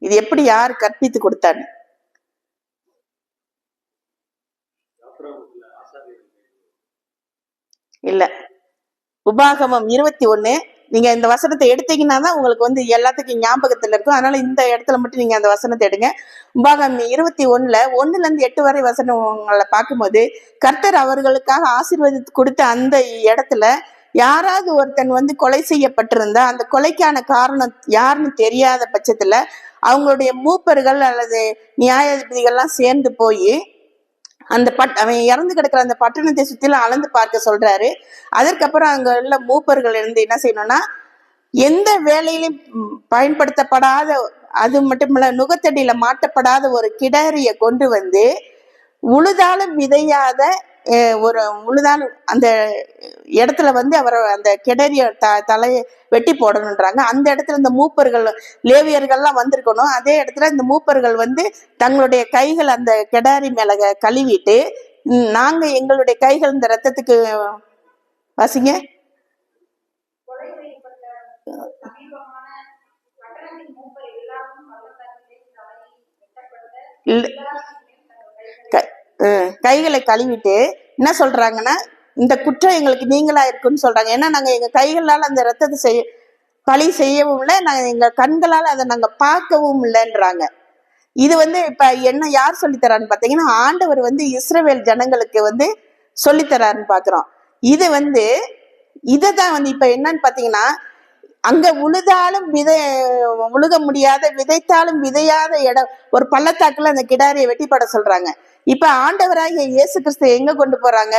இது எப்படி யார் கற்பித்து கொடுத்தான்னு? இல்ல, உபாகமம் 21 நீங்க இந்த வசனத்தை எடுத்தீங்கன்னா தான் உங்களுக்கு எல்லாத்துக்கும் ஞாபகத்துல இருக்கும். அதனால இந்த இடத்துல மட்டும் நீங்க அந்த வசனத்தை எடுங்க. உபாகமம் 21 1-8 வரை வசனங்களை பார்க்கும்போது கர்த்தர் அவர்களுக்காக ஆசீர்வதித்து கொடுத்த அந்த இடத்துல யாராவது ஒருத்தன் கொலை செய்யப்பட்டிருந்தா அந்த கொலைக்கான காரணம் யாருன்னு தெரியாத பட்சத்துல அவங்களுடைய மூப்பர்கள் அல்லது நியாயாதிபதிகள்லாம் சேர்ந்து போய் அந்த அவன் இறந்து கிடக்குற அந்த பட்டணத்தை சுத்திலும் அளந்து பார்க்க சொல்றாரு. அதற்கப்புறம் அங்க உள்ள மூப்பர்கள் இருந்து என்ன செய்யணும்னா, எந்த வேலையிலும் பயன்படுத்தப்படாத, அது மட்டுமல்ல நுகத்தடியில மாட்டப்படாத ஒரு கிடாரிய கொண்டு உழுதாலும் விதையாத ஒரு உழுதாலும் அந்த இடத்துல அவர் அந்த கிடரிய தலையை வெட்டி போடணுன்றாங்க. அந்த இடத்துல இந்த மூப்பர்கள் லேவியர்கள்லாம் வந்திருக்கணும். அதே இடத்துல இந்த மூப்பர்கள் தங்களுடைய கைகள் அந்த கிடாரி மேல கழுவிட்டு, நாங்க எங்களுடைய கைகள் இந்த ரத்தத்துக்கு வாசிங்க கைகளை கழுவிட்டு என்ன சொல்றாங்கன்னா, இந்த குற்றம் எங்களுக்கு நீங்களா இருக்குன்னு சொல்றாங்க. ஏன்னா நாங்க எங்க கைகளால் அந்த ரத்தத்தை பழி செய்யவும் இல்லை, நாங்க எங்க கண்களால் அதை நாங்க பார்க்கவும் இல்லைன்றாங்க. இது வந்து இப்ப என்ன யார் சொல்லித்தரான்னு பாத்தீங்கன்னா ஆண்டவர் வந்து இஸ்ரவேல் ஜனங்களுக்கு வந்து சொல்லித்தராருன்னு பாக்குறோம். இது வந்து இததான் வந்து இப்ப என்னன்னு பாத்தீங்கன்னா அங்க உழுதாலும் உழுக முடியாத, விதைத்தாலும் விதையாத இடம் ஒரு பள்ளத்தாக்குல அந்த கிடாரியை வெட்டிப்பட சொல்றாங்க. இப்ப ஆண்டவராகிய இயேசு கிறிஸ்து எங்க கொண்டு போறாங்க?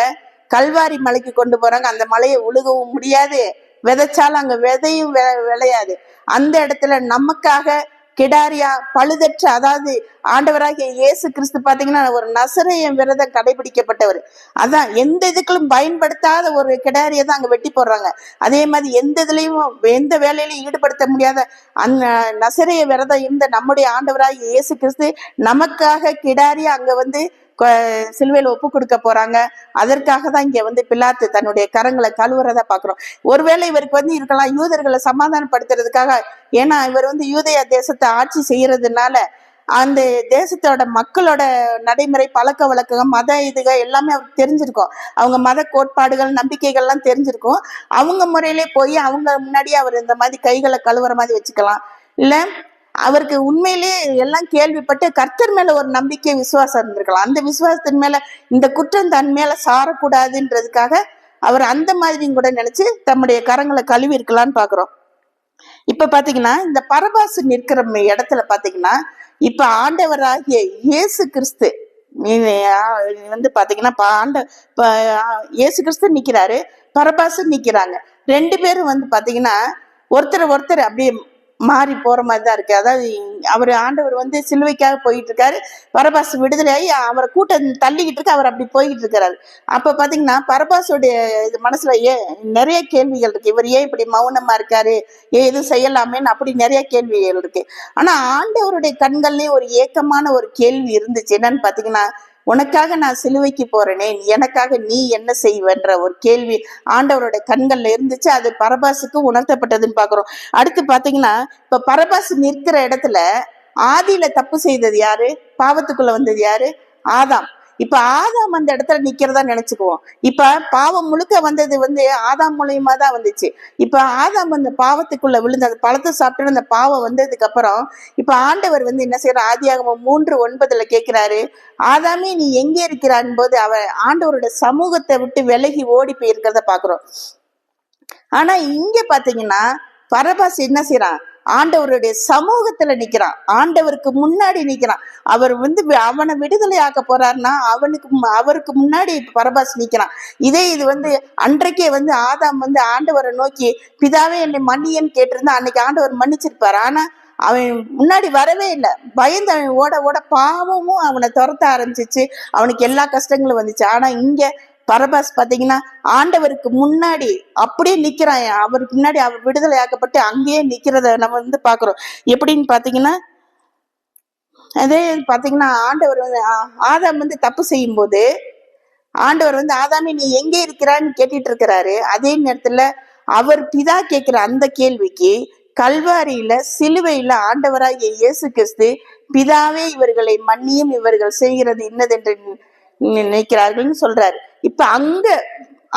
கல்வாரி மலைக்கு கொண்டு போறாங்க. அந்த மலையை உழுகவும் முடியாது, விதைச்சாலும் அங்க விதையும் விளையாது. அந்த இடத்துல நமக்காக கிடாரியா பழுதற்ற, அதாவது ஆண்டவராகிய இயேசு கிறிஸ்து பாத்தீங்கன்னா ஒரு நசரேயன் விரதம் கடைபிடிக்கப்பட்டவர். அதான் எந்த இதுக்களும் பயன்படுத்தாத ஒரு கிடாரியை தான் அங்க வெட்டி போடுறாங்க. அதே மாதிரி எந்த இதுலயும் எந்த வேலையிலையும் ஈடுபடுத்த முடியாத அந்த நசரேய விரதம் இருந்த நம்முடைய ஆண்டவராகிய இயேசு கிறிஸ்து நமக்காக கிடாரியா அங்க வந்து சிலுவையில ஒப்பு கொடுக்க போறாங்க. அதற்காக தான் இங்க வந்து பிலாத்து தன்னுடைய கரங்களை கழுவுறதா பாக்குறோம். ஒருவேளை இவருக்கு வந்து இருக்கலாம் யூதர்களை சமாதானப்படுத்துறதுக்காக, ஏன்னா இவர் வந்து யூதேயா தேசத்தை ஆட்சி செய்யறதுனால அந்த தேசத்தோட மக்களோட நடைமுறை பழக்க வழக்கம் மத இதுக எல்லாமே அவருக்கு தெரிஞ்சிருக்கும். அவங்க மத கோட்பாடுகள் நம்பிக்கைகள்லாம் தெரிஞ்சிருக்கும். அவங்க முறையிலே போய் அவங்க முன்னாடியே அவர் இந்த மாதிரி கைகளை கழுவுற மாதிரி வச்சுக்கலாம். இல்ல அவருக்கு உண்மையிலேயே எல்லாம் கேள்விப்பட்டு கர்த்தர் மேல ஒரு நம்பிக்கை விசுவாசம் இருந்திருக்கலாம். அந்த விசுவாசத்தின் மேல இந்த குற்றம் தன் மேல சாரக்கூடாதுன்றதுக்காக அவர் அந்த மாதிரியும் கூட நினைச்சு தம்முடைய கரங்களை கழுவி இருக்கலாம்னு பாக்குறோம். இப்ப பாத்தீங்கன்னா இந்த பரபாசு நிற்கிற இடத்துல பாத்தீங்கன்னா இப்ப ஆண்டவராகிய இயேசு கிறிஸ்து வந்து பாத்தீங்கன்னா இயேசு கிறிஸ்து நிக்கிறாரு, பரபாசு நிக்கிறாங்க. ரெண்டு பேரும் வந்து பாத்தீங்கன்னா ஒருத்தர் அப்படியே மாறி போற மாதிரிதான் இருக்கு. அதாவது அவர் ஆண்டவர் வந்து சிலுவைக்காக போயிட்டு இருக்காரு, பரபாசு விடுதலையாகி அவரை கூட்டம் தள்ளிக்கிட்டு இருக்கு, அவர் அப்படி போய்கிட்டு இருக்கிறாரு. அப்ப பாத்தீங்கன்னா பரபாசுடைய இது மனசுல நிறைய கேள்விகள் இருக்கு. இவர் ஏன் இப்படி மௌனமா இருக்காரு, எதுவும் செய்யலாமேன்னு அப்படி நிறைய கேள்விகள் இருக்கு. ஆனா ஆண்டவருடைய கண்கள்லயும் ஒரு ஏக்கமான ஒரு கேள்வி இருந்துச்சு. என்னன்னு பாத்தீங்கன்னா உனக்காக நான் சிலுவைக்கு போறேனே, எனக்காக நீ என்ன செய்வன்ற ஒரு கேள்வி ஆண்டவரோட கண்கள்ல இருந்துச்சு. அது பரபாசுக்கு உணர்த்தப்பட்டதுன்னு பாக்குறோம். அடுத்து பாத்தீங்கன்னா இப்ப பரபாசு நிற்கிற இடத்துல ஆதியில தப்பு செய்தது யாரு? பாவத்துக்குள்ள வந்தது யாரு? ஆதாம். இப்ப ஆதாம் அந்த இடத்துல நிக்கிறதா நினைச்சுக்குவோம். இப்ப பாவம் முழுக்க வந்தது வந்து ஆதாம் மூலியமா தான் வந்துச்சு. இப்ப ஆதாம் அந்த பாவத்துக்குள்ள விழுந்து அந்த பழத்தை சாப்பிட்டு அந்த பாவம் வந்ததுக்கு அப்புறம் இப்ப ஆண்டவர் வந்து என்ன செய்யற, ஆதியாகமம் 3:9 கேட்கிறாரு, ஆதாமே நீ எங்கே இருக்கிறான் போது அவ ஆண்டவரோட சமூகத்தை விட்டு விலகி ஓடி போயிருக்கிறத பாக்குறோம். ஆனா இங்க பாத்தீங்கன்னா பரபாஸ் என்ன செய்யறான்? ஆண்டவருடைய சமூகத்துல நிக்கிறான், ஆண்டவருக்கு முன்னாடி நிக்கிறான். அவர் வந்து அவனை விடுதலை ஆக்க போறாருன்னா அவருக்கு முன்னாடி பரபாஸ் நிக்கிறான். இது வந்து அன்றைக்கே வந்து ஆதாம் வந்து ஆண்டவரை நோக்கி பிதாவே என்னை மன்னியன்னு கேட்டிருந்தா அன்னைக்கு ஆண்டவர் மன்னிச்சிருப்பாரு. ஆனா அவன் முன்னாடி வரவே இல்லை, பயந்து அவன் ஓட ஓட பாவமும் அவனை துரத்த ஆரம்பிச்சிச்சு, அவனுக்கு எல்லா கஷ்டங்களும் வந்துச்சு. ஆனா இங்க பரபாஸ் பாத்தீங்கன்னா ஆண்டவருக்கு முன்னாடி அப்படியே நிக்கிறான். அவருக்கு முன்னாடி அவர் விடுதலை ஆக்கப்பட்டு அங்கேயே நிக்கிறத நம்ம வந்து பாக்குறோம். எப்படின்னு பாத்தீங்கன்னா அதே பாத்தீங்கன்னா ஆண்டவர் வந்து ஆதாம் வந்து தப்பு செய்யும் போது ஆண்டவர் வந்து ஆதாமே நீ எங்கே இருக்கிறான்னு கேட்டுட்டு இருக்கிறாரு. அதே நேரத்துல அவர் பிதா கேட்கிற அந்த கேள்விக்கு கல்வாரியில சிலுவையில ஆண்டவராகிய இயேசு கிறிஸ்து பிதாவே இவர்களை மன்னியும், இவர்கள் செய்கிறது இன்னதென்று நினைக்கிறார்கள்னு சொல்றாரு. இப்ப அங்க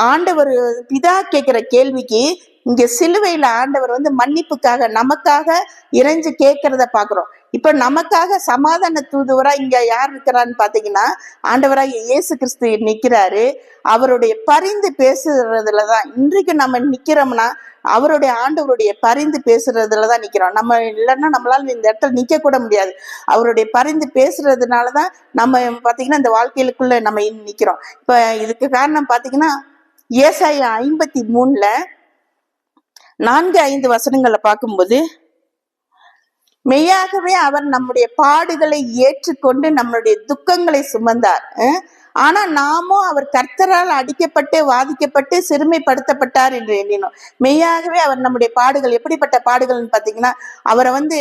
ஆண்டவர் பிதா கேட்கிற கேள்விக்கு இங்க சிலுவையில ஆண்டவர் வந்து மன்னிப்புக்காக நமக்காக இறைஞ்சு கேட்கிறத பாக்குறோம். இப்ப நமக்காக சமாதான தூதுவரா இங்க யார் இருக்கிறான்னு பாத்தீங்கன்னா ஆண்டவராக இயேசு கிறிஸ்து நிக்கிறாரு. அவருடைய பரிந்து பேசுறதுலதான் இன்றைக்கு நம்ம நிக்கிறோம்னா அவருடைய ஆண்டவருடைய பரிந்து பேசுறதுலதான் நிக்கிறோம். நம்ம இல்லைன்னா நம்மளால இந்த இடத்துல நிக்க கூட முடியாது. அவருடைய பரிந்து பேசுறதுனாலதான் நம்ம பாத்தீங்கன்னா இந்த வாழ்க்கையிலுக்குள்ள நம்ம நிக்கிறோம். இப்ப இதுக்கு காரணம் பாத்தீங்கன்னா ஏசாயா 53 4-5 பார்க்கும்போது மெய்யாகவே அவர் நம்முடைய பாடுகளை ஏற்றுக்கொண்டு நம்மளுடைய துக்கங்களை சுமந்தார், ஆனா நாமும் அவர் கர்த்தரால் அடிக்கப்பட்டு வாதிக்கப்பட்டு சிறுமைப்படுத்தப்பட்டார் என்று எண்ணினோம். மெய்யாகவே அவர் நம்முடைய பாடுகள் எப்படிப்பட்ட பாடுகள்னு பாத்தீங்கன்னா அவரை வந்து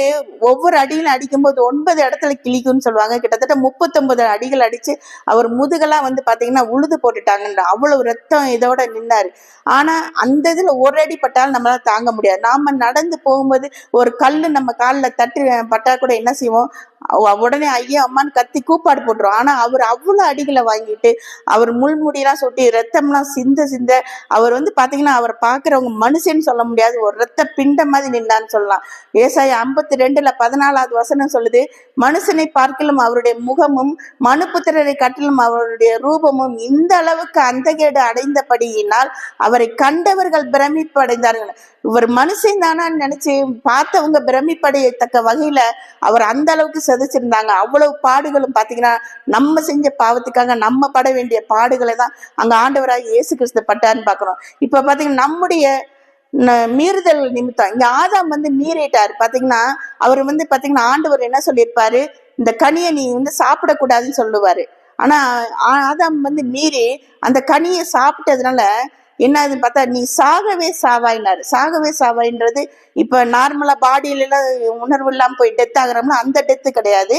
ஒவ்வொரு அடியிலும் அடிக்கும்போது 9 இடத்துல கிழிக்கும்னு சொல்லுவாங்க. கிட்டத்தட்ட 39 அடிகள் அடிச்சு அவர் முதுகெல்லாம் வந்து பாத்தீங்கன்னா உழுது போட்டுட்டாங்கன்ற அவ்வளவு ரத்தம் இதோட நின்னாரு. ஆனா அந்த இதுல ஒரு அடி பட்டாலும் நம்மளால தாங்க முடியாது. நாம நடந்து போகும்போது ஒரு கல்லு நம்ம காலில் தட்டி பட்டா கூட என்ன செய்வோம், உடனே ஐயா அம்மான்னு கத்தி கூப்பாடு போட்டுரும். ஆனா அவர் அவ்வளவு அடிகளை வாங்கி வாங்கிட்டு அவர் முள்முடியெல்லாம் சுட்டி ரத்தம்லாம் சிந்த சிந்த அவர் வந்து பாத்தீங்கன்னா அவர் பாக்குறவங்க மனுஷன்னு சொல்ல முடியாது, ஒரு ரத்த பிண்ட மாதிரி நின்றான்னு சொல்லலாம். ஏசாயா 52:14 வசனம் சொல்லுது, மனுஷனை பார்க்கலும் அவருடைய முகமும் மனுபுத்திரரை கட்டிலும் அவருடைய ரூபமும் இந்த அளவுக்கு அந்தகேடு அடைந்தபடியினால் அவரை கண்டவர்கள் பிரமிப்பு அடைந்தார்கள். இவர் மனுஷன் தானான்னு நினைச்சு பார்த்தவங்க பிரமிப்படையத்தக்க வகையில அவர் அந்த அளவுக்கு சிதைச்சிருந்தாங்க. அவ்வளவு பாடுகளும் பாத்தீங்கன்னா நம்ம செஞ்ச பாவத்துக்காக நம்ம பட வேண்டிய பாடுகளை தான் அங்க ஆண்டவராக இயேசு கிறிஸ்து பட்டாருன்னு பாக்குறோம். இப்ப பாத்தீங்கன்னா நம்முடைய மீறுதல் நிமித்தம் இங்க ஆதாம் வந்து மீறிட்டாரு. பாத்தீங்கன்னா அவர் வந்து பாத்தீங்கன்னா ஆண்டவர் என்ன சொல்லியிருப்பாரு, இந்த கனியை நீ வந்து சாப்பிடக்கூடாதுன்னு சொல்லுவாரு. ஆனா ஆதாம் வந்து மீறி அந்த கனியை சாப்பிட்டதுனால என்ன ஆகுதுன்னு பார்த்தா நீ சாகவே சாவாயினாரு. சாகவே சாவாயின்றது இப்ப நார்மலா பாடியில எல்லாம் உணர்வு இல்லாம போய் டெத் ஆகுறோம்னா அந்த டெத்து கிடையாது,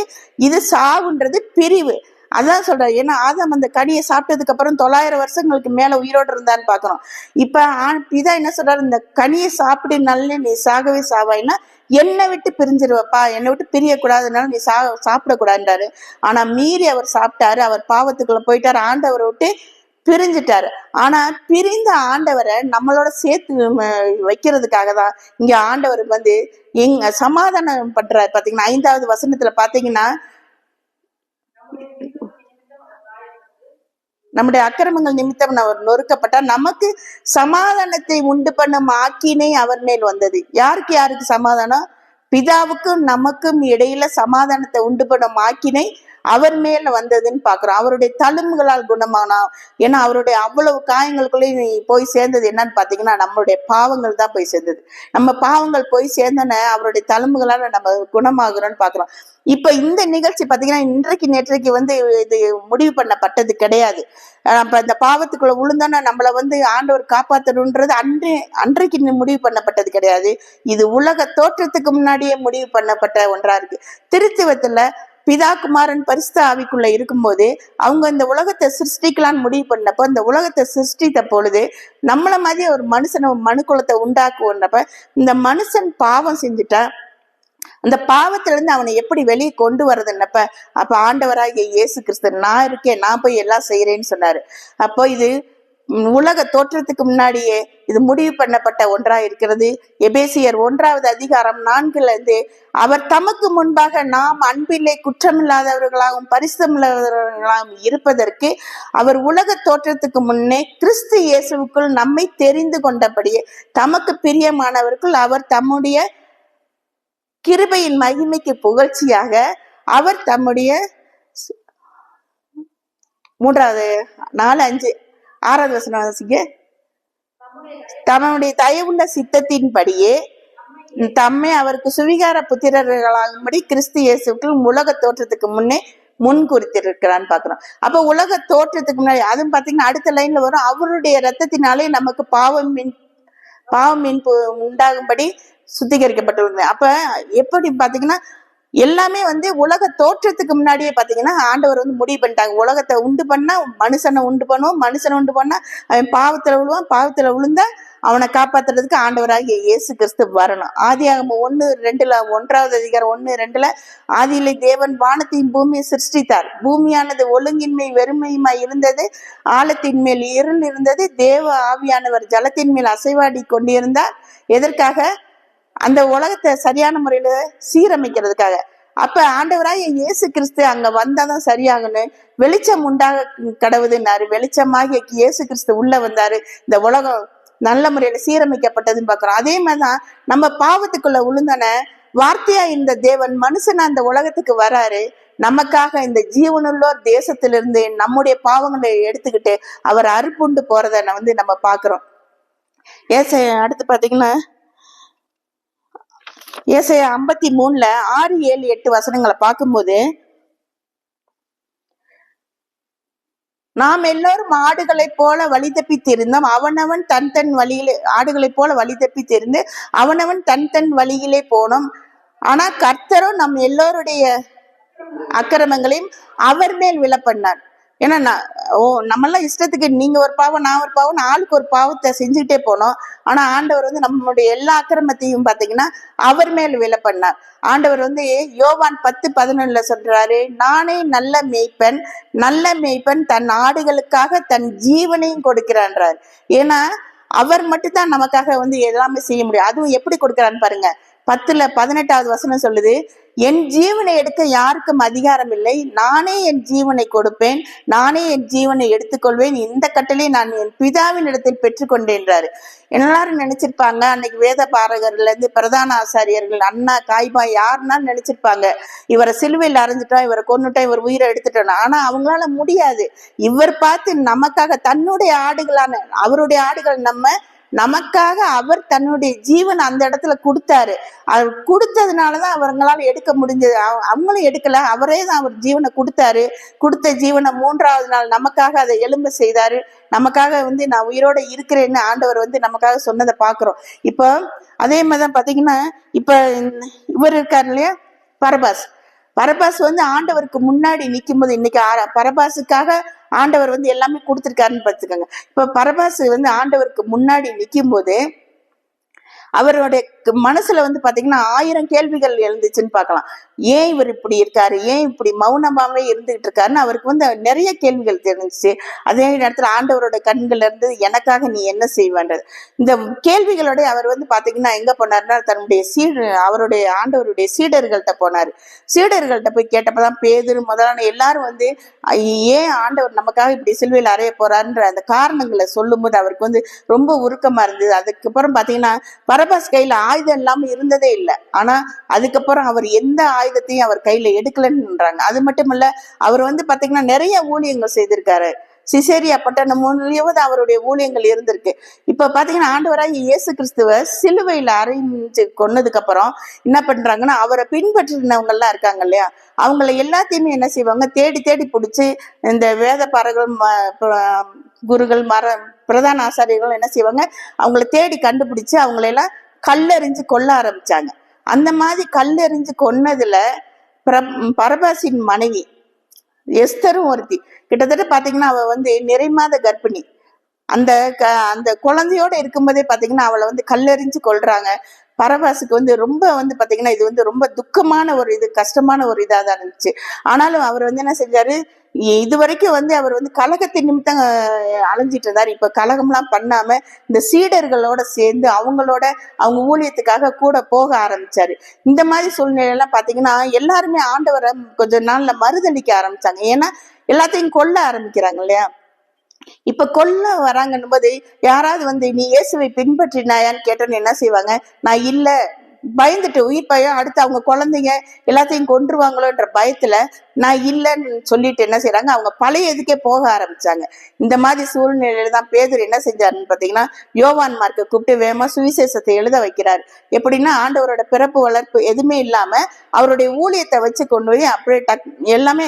இது சாவுன்றது பிரிவு. அதான் சொல்றாரு. ஏன்னா ஆதாம் அந்த கனியை சாப்பிட்டதுக்கு அப்புறம் 900 வருஷங்களுக்கு மேல உயிரோடு இருந்தான்னு பாக்குறோம். இப்ப பிதா என்ன சொல்றாரு, இந்த கனியை சாப்பிடுனால நீ சாகவே சாவாயினா என்னை விட்டு பிரிஞ்சிருவப்பா, என்னை விட்டு பிரியக்கூடாதுனால நீ சாப்பிடக்கூடாதுன்றாரு. ஆனா மீறி அவர் சாப்பிட்டாரு, அவர் பாவத்துக்குள்ள போயிட்டாரு, ஆண்டவரை விட்டு பிரிஞ்சுட்டாரு. ஆனா பிரிந்த ஆண்டவரை நம்மளோட சேர்த்து வைக்கிறதுக்காக தான் இங்க ஆண்டவர் வந்து சமாதானம் பண்றாரு. பாத்தீங்கன்னா 5வது வசனத்துல பாத்தீங்கன்னா, நம்முடைய அக்கிரமங்கள் நிமித்தம் அவர் நொறுக்கப்பட்டார், நமக்கு சமாதானத்தை உண்டு பண்ணும் ஆக்கினை அவர் மேல் வந்தது. யாருக்கு யாருக்கு சமாதானம்? பிதாவுக்கும் நமக்கும் இடையில சமாதானத்தை உண்டு பண்ணும் ஆக்கினை அவர் மேல வந்ததுன்னு பாக்குறோம். அவருடைய தழும்புகளால் குணமானா. ஏன்னா அவருடைய அவ்வளவு காயங்களுக்குள்ளேயும் போய் சேர்ந்தது என்னன்னு பாத்தீங்கன்னா நம்மளுடைய பாவங்கள் தான் போய் சேர்ந்தது. நம்ம பாவங்கள் போய் சேர்ந்தன அவருடைய தழும்புகளால நம்ம குணமாகுறோம்னு பாக்குறோம். இப்ப இந்த நிகழ்ச்சி பாத்தீங்கன்னா இன்றைக்கு நேற்றைக்கு வந்து இது முடிவு பண்ணப்பட்டது கிடையாது. அப்ப இந்த பாவத்துக்குள்ள விழுந்தோன்னா நம்மள வந்து ஆண்டவர் காப்பாற்றணுன்றது அன்றைக்கு முடிவு பண்ணப்பட்டது கிடையாது. இது உலக தோற்றத்துக்கு முன்னாடியே முடிவு பண்ணப்பட்ட ஒன்றா இருக்கு. திருத்துவத்துல பிதா குமாரன் பரிசுத்த ஆவிக்குள்ள இருக்கும்போது அவங்க இந்த உலகத்தை சிருஷ்டிக்கலான்னு முடிவு பண்ணப்ப இந்த உலகத்தை சிருஷ்டித்த பொழுது நம்மள மாதிரி ஒரு மனுஷனை மனுக்குலத்தை உண்டாக்குவோன்றப்ப இந்த மனுஷன் பாவம் செஞ்சுட்டா அந்த பாவத்துல இருந்து அவனை எப்படி வெளியே கொண்டு வர்றதுன்னப்ப அப்ப ஆண்டவராகிய இயேசு கிறிஸ்து நான் இருக்கேன், நான் போய் எல்லாம் செய்யறேன்னு சொன்னாரு. அப்போ இது உலக தோற்றத்துக்கு முன்னாடியே இது முடிவு பண்ணப்பட்ட ஒன்றா இருக்கிறது. எபேசியர் 1வது அதிகாரம் 4 அவர் தமக்கு முன்பாக நாம் அன்பிலே குற்றமில்லாதவர்களாகவும் பரிசுத்தமில்லாதவர்களாகவும் இருப்பதற்கு அவர் உலக தோற்றத்துக்கு முன்னே கிறிஸ்து இயேசுவுக்குள் நம்மை தெரிந்து கொண்டபடியே தமக்கு பிரியமானவர்கள் அவர் தம்முடைய கிருபையின் மகிமைக்கு புகழ்ச்சியாக அவர் தம்முடைய 6வது வசனம் வாசிங்க. தம்முடைய தயவுள்ள சித்தத்தின்படியே தம்மை அவருக்கு சுவிகார புத்திரர்களாகும்படி கிறிஸ்து இயேசுக்குள் உலக தோற்றத்துக்கு முன்னே முன் குறித்திருக்கிறான்னு பாக்குறோம். அப்ப உலக தோற்றத்துக்கு முன்னாடி அதுவும் பாத்தீங்கன்னா அடுத்த லைன்ல வரும், அவருடைய ரத்தத்தினாலே நமக்கு பாவம் உண்டாகும்படி சுத்திகரிக்கப்பட்டுள்ளது. அப்ப எப்படி பாத்தீங்கன்னா எல்லாமே வந்து உலக தோற்றத்துக்கு முன்னாடியே பாத்தீங்கன்னா ஆண்டவர் வந்து முடிவு பண்ணிட்டாங்க. உலகத்தை உண்டு பண்ணா மனுஷனை உண்டு பண்ணுவோம், மனுஷனை உண்டு பண்ணா அவன் பாவத்துல விழுவான், பாவத்துல விழுந்தா அவனை காப்பாத்துறதுக்கு ஆண்டவராகிய இயேசு கிறிஸ்து வரணும். ஆதியாகமம் 1:2 1வது அதிகாரம் 1:2 ஆதியிலே தேவன் வானத்தையும் பூமியை சிருஷ்டித்தார். பூமியானது ஒழுங்கின்மை வெறுமையுமாய் இருந்தது, ஆழத்தின் மேல் இருள் இருந்தது, தேவ ஆவியானவர் ஜலத்தின் மேல் அசைவாடி கொண்டிருந்தார். எதற்காக? அந்த உலகத்தை சரியான முறையில சீரமைக்கிறதுக்காக. அப்ப ஆண்டவராய இயேசு கிறிஸ்து அங்க வந்தாதான் சரியாகணும், வெளிச்சம் உண்டாக கடவுதுன்னாரு. வெளிச்சமாகிய இயேசு கிறிஸ்து உள்ள வந்தாரு, இந்த உலகம் நல்ல முறையில சீரமைக்கப்பட்டதுன்னு பாக்குறோம். அதே மாதிரிதான் நம்ம பாவத்துக்குள்ள உளுந்தன வார்த்தையா இந்த தேவன் மனுஷனா அந்த உலகத்துக்கு வராரு. நமக்காக இந்த ஜீவனுள்ளோர் தேசத்திலிருந்து நம்முடைய பாவங்களை எடுத்துக்கிட்டு அவர் அறுப்புண்டு போறத வந்து நம்ம பாக்குறோம். அடுத்து பாத்தீங்கன்னா ஏசாயா 53 6, 7, 8 வசனங்களை பார்க்கும்போது நாம் எல்லோரும் ஆடுகளை போல வழி தப்பி தெரிந்தோம், அவனவன் தன் தன் வழியிலே ஆடுகளை போல வழி தப்பி தெரிந்து அவனவன் தன் தன் வழியிலே போனோம். ஆனா கர்த்தரும் நம் எல்லோருடைய அக்கிரமங்களையும் அவர் மேல் விழ பண்ணார். ஏன்னா நம்மளாம் இஷ்டத்துக்கு நீங்க ஒரு பாவம் நான் ஒரு பாவம் ஆளுக்கு ஒரு பாவத்தை செஞ்சுக்கிட்டே போனோம். ஆனா ஆண்டவர் வந்து நம்மளுடைய எல்லா அக்கிரமத்தையும் பாத்தீங்கன்னா அவர் மேல் விலை பண்ணார். ஆண்டவர் வந்து யோவான் 10:11 சொல்றாரு, நானே நல்ல மேய்ப்பன், நல்ல மேய்ப்பன் தன் ஆடுகளுக்காக தன் ஜீவனையும் கொடுக்கிறான்றார். ஏன்னா அவர் மட்டும்தான் நமக்காக வந்து எல்லாமே செய்ய முடியும். அதுவும் எப்படி கொடுக்கிறான்னு பாருங்க. 10:18 வசனம் சொல்லுது, என் ஜீவனை எடுக்க யாருக்கும் அதிகாரம் இல்லை, நானே என் ஜீவனை கொடுப்பேன், நானே என் ஜீவனை எடுத்துக்கொள்வேன், இந்த கட்டளை நான் என் பிதாவின் இடத்தில் பெற்றுக்கொண்டேன்றாரு. எல்லாரும் நினைச்சிருப்பாங்க அன்னைக்கு வேத பாரகர்ல இருந்து பிரதான ஆசாரியர்கள் அண்ணா காய்பா யாருன்னாலும் நினைச்சிருப்பாங்க இவரை சிலுவையில் அரைஞ்சிட்டோம், இவரை கொன்னுட்டோம், இவர் உயிரை எடுத்துட்டோம். ஆனா அவங்களால முடியாது. இவர் பார்த்து நமக்காக தன்னுடைய ஆடுகளான அவருடைய ஆடுகள் நமக்காக அவர் தன்னுடைய ஜீவன் அந்த இடத்துல கொடுத்தாரு. அவர் கொடுத்ததுனாலதான் அவங்களால எடுக்க முடிஞ்சது. அவங்களும் எடுக்கல, அவரே தான் அவர் ஜீவனை கொடுத்தாரு. கொடுத்த ஜீவனை 3ஆவது நாள் நமக்காக அதை எலும்ப செய்தாரு. நமக்காக வந்து நான் உயிரோட இருக்கிறேன்னு ஆண்டவர் வந்து நமக்காக சொன்னதை பாக்குறோம். இப்போ அதே மாதிரிதான் பாத்தீங்கன்னா இப்ப இவர் இருக்காரு இல்லையா பரபாஸ் வந்து ஆண்டவருக்கு முன்னாடி நிற்கும் போது, இன்னைக்கு பரபாசுக்காக ஆண்டவர் வந்து எல்லாமே கொடுத்துருக்காருன்னு பார்த்துக்கோங்க. இப்ப பரபாஸ் வந்து ஆண்டவருக்கு முன்னாடி நிற்கும் போது அவருடைய மனசுல வந்து பாத்தீங்கன்னா 1000 கேள்விகள் எழுந்துச்சுன்னு பார்க்கலாம். ஏன் இவர் இப்படி இருக்காரு, ஏன் இப்படி மௌனமாவே இருந்துகிட்டு இருக்காருன்னு அவருக்கு வந்து நிறைய கேள்விகள் தெரிஞ்சிச்சு. அதே நேரத்துல ஆண்டவரோட கண்கள்ல இருந்து எனக்காக நீ என்ன செய்வேன்றது இந்த கேள்விகளோட அவர் வந்து பாத்தீங்கன்னா எங்க போனாருன்னா தன்னுடைய அவருடைய ஆண்டவருடைய சீடர்கள்ட்ட போனாரு. சீடர்கள்ட்ட போய் கேட்டப்பதான் பேதுரு முதலான எல்லாரும் வந்து ஏன் ஆண்டவர் நமக்காக இப்படி சிலுவையில் அறைய போறாருன்ற அந்த காரணங்களை சொல்லும் போது அவருக்கு வந்து ரொம்ப உருக்கமா இருந்தது. அதுக்கப்புறம் பாத்தீங்கன்னா பரபாஸ் கையில ஆயுதம் இல்லாம இருந்ததே இல்லை. ஆனா அதுக்கப்புறம் அவர் எந்த ஆயுதத்தையும் அவர் கையில எடுக்கலன்றாங்க. அது மட்டுமல்ல, அவர் வந்து பாத்தீங்கன்னா நிறைய ஊழியங்கள் செய்திருக்காரு. சிசேரியா பட்டணம் மூலியமாவது அவருடைய ஊழியங்கள் இருந்திருக்கு. இப்ப பாத்தீங்கன்னா ஆண்டவராக இயேசு கிறிஸ்துவ சிலுவையில அறைஞ்சு கொன்னதுக்கு அப்புறம் என்ன பண்றாங்கன்னா அவரை பின்பற்றினவங்க எல்லாம் இருக்காங்க இல்லையா, அவங்கள எல்லாத்தையுமே என்ன செய்வாங்க, தேடி தேடி பிடிச்சி இந்த வேத பாரகள் குருகள் பிரதான ஆசாரியர்கள் என்ன செய்வாங்க, அவங்கள தேடி கண்டுபிடிச்சு அவங்களெல்லாம் கல்லெறிஞ்சு கொல்ல ஆரம்பிச்சாங்க. அந்த மாதிரி கல்லெறிஞ்சு கொன்னதுல பரபாசின் மனைவி எஸ்தரும் ஒருத்தி. கிட்டத்தட்ட பாத்தீங்கன்னா அவ வந்து நிறைமாத கர்ப்பிணி. அந்த குழந்தையோட இருக்கும்போதே பாத்தீங்கன்னா அவளை வந்து கல்லெறிஞ்சு கொல்றாங்க. பரபாசுக்கு வந்து ரொம்ப வந்து பாத்தீங்கன்னா இது வந்து ரொம்ப துக்கமான ஒரு கஷ்டமான ஒரு இதா தான் இருந்துச்சு. ஆனாலும் அவர் வந்து என்ன செஞ்சாரு, இது வரைக்கும் வந்து அவர் வந்து கலகத்தின் நிமித்தம் அலைஞ்சிட்டு இருந்தாரு. இப்ப கலகம்லாம் பண்ணாம இந்த சீடர்களோட சேர்ந்து அவங்க ஊழியத்துக்காக கூட போக ஆரம்பிச்சாரு. இந்த மாதிரி சூழ்நிலையெல்லாம் பாத்தீங்கன்னா எல்லாருமே ஆண்டவரை கொஞ்ச நாள்ல மறுதளிக்க ஆரம்பிச்சாங்க. ஏன்னா எல்லாத்தையும் கொல்ல ஆரம்பிக்கிறாங்க இல்லையா. இப்ப கொல்ல வராங்கன்னும் போது யாராவது வந்து நீ இயேசுவை பின்பற்றினாயான்னு கேட்டோன்னு என்ன செய்வாங்க, நான் இல்ல, பயந்துட்டு உயிர் பயம், அடுத்து அவங்க குழந்தைங்க எல்லாத்தையும் கொன்றுவாங்களோன்ற பயத்துல நான் இல்லைன்னு சொல்லிட்டு என்ன செய்யறாங்க, அவங்க பழைய இதுக்கே போக ஆரம்பிச்சாங்க. இந்த மாதிரி சூழ்நிலையில தான் பேதுரு என்ன செஞ்சாருன்னு பாத்தீங்கன்னா யோவான் மார்க்கை கூப்பிட்டு வேகமா சுவிசேஷத்தை எழுத வைக்கிறாரு. எப்படின்னா ஆண்டவரோட பிறப்பு வளர்ப்பு எதுவுமே இல்லாம அவருடைய ஊழியத்தை வச்சு கொண்டு போய் அப்படியே எல்லாமே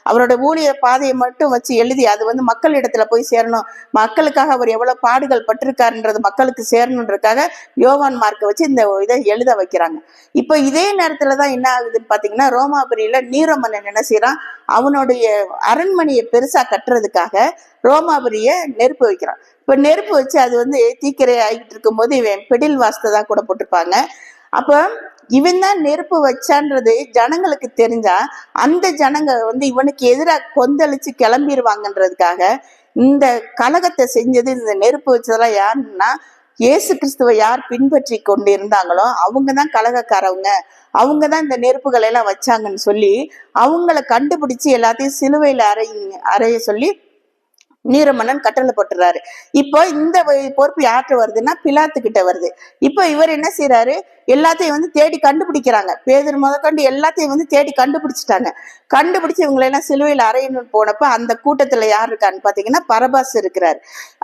அவரோட ஊழிய பாதையை மட்டும் வச்சு எழுதி அது வந்து மக்களிடத்துல போய் சேரணும், மக்களுக்காக அவர் எவ்வளவு பாடுகள் பட்டிருக்காருன்றது மக்களுக்கு சேரணுன்றதுக்காக யோவான் மார்க்கை வச்சு இந்த இதை எழுத வைக்கிறாங்க. இப்ப இதே நேரத்துலதான் என்ன ஆகுதுன்னு பாத்தீங்கன்னா ரோமாபுரியில நீரோ மன்னன் என்ன செய்யறான், அவனுடைய அரண்மனையை பெருசா கட்டுறதுக்காக ரோமாபுரிய நெருப்பு வைக்கிறான். இப்ப நெருப்பு வச்சு அது வந்து தீக்கிரை ஆகிட்டு இருக்கும் போது இவன் பெடில் வாஸ்ததா கூட போட்டிருப்பாங்க. அப்ப இவன் தான் நெருப்பு வச்சான்றது ஜனங்களுக்கு தெரிஞ்சா அந்த ஜனங்க வந்து இவனுக்கு எதிராக கொந்தளிச்சு கிளம்பிடுவாங்கன்றதுக்காக இந்த கலகத்தை செஞ்சது, இந்த நெருப்பு வச்சதெல்லாம் யாருன்னா இயேசு கிறிஸ்துவை யார் பின்பற்றி கொண்டு இருந்தாங்களோ அவங்கதான் கலகக்காரவங்க, அவங்கதான் இந்த நெருப்புகளை எல்லாம் வச்சாங்கன்னு சொல்லி அவங்கள கண்டுபிடிச்சு எல்லாத்தையும் சிலுவையில அறைய சொல்லி நீரமன்னன் கட்டளை போட்டுறாரு. இப்போ இந்த பொறுப்பு யார்கிட்ட வருதுன்னா பிலாத்து கிட்ட வருது. இப்போ இவர் என்ன செய்யறாரு, எல்லாத்தையும் வந்து தேடி கண்டுபிடிக்கிறாங்க. பேதுரு முதற்கொண்டு எல்லாத்தையும் வந்து தேடி கண்டுபிடிச்சிட்டாங்க. கண்டுபிடிச்சு இவங்களை எல்லாம் சிலுவையில் அறையணும்னு போனப்ப அந்த கூட்டத்துல யார் இருக்கான்னு பாத்தீங்கன்னா பரபாஸ் இருக்கிறாரு.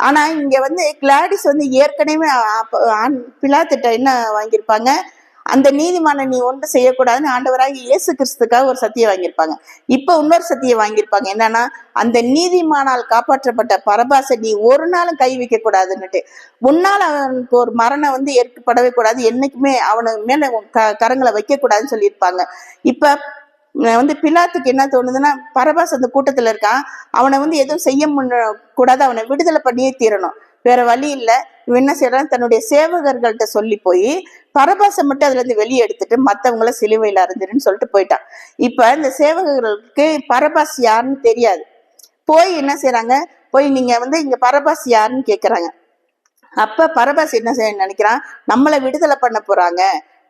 ஆனா இங்க வந்து கிளாடிஸ் வந்து ஏற்கனவே பிலாத்துட்ட என்ன வாங்கியிருப்பாங்க, அந்த நீதிமான நீ ஒன்று செய்யக்கூடாதுன்னு ஆண்டவராகி இயேசு கிறிஸ்துக்காக ஒரு சத்தியம் வாங்கியிருப்பாங்க. இப்ப இன்னொரு சத்தியம் வாங்கியிருப்பாங்க. என்னன்னா அந்த நீதிமானால் காப்பாற்றப்பட்ட பரபாசை நீ ஒரு நாளும் கை வைக்க கூடாதுன்னுட்டு, உன்னால் அவனுக்கு ஒரு மரணம் வந்து ஏற்படவே கூடாது, என்னைக்குமே அவனுக்கு மேல கரங்களை வைக்க கூடாதுன்னு சொல்லியிருப்பாங்க. இப்ப வந்து பிலாத்துக்கு என்ன தோணுதுன்னா, பரபாஸ் அந்த கூட்டத்துல இருக்கான், அவனை வந்து எதுவும் செய்ய கூடாது, அவனை விடுதலை பண்ணியே தீரணும், வேற வழி இல்லை. இவன் என்ன செய்யறான், தன்னுடைய சேவகர்கள்ட்ட சொல்லி போய் பரபாசை மட்டும் அதுல இருந்து வெளியே எடுத்துட்டு மத்தவங்கள சிலுவையில அறைஞ்சிருன்னு சொல்லிட்டு போயிட்டான். இப்ப இந்த சேவகர்களுக்கு பரபாஸ் யாருன்னு தெரியாது. போய் என்ன செய்யறாங்க, போய் நீங்க வந்து இங்க பரபாஸ் யாருன்னு கேக்குறாங்க. அப்ப பரபாஸ் என்ன செய்ய நினைக்கிறான், நம்மளை விடுதலை பண்ண போறாங்க,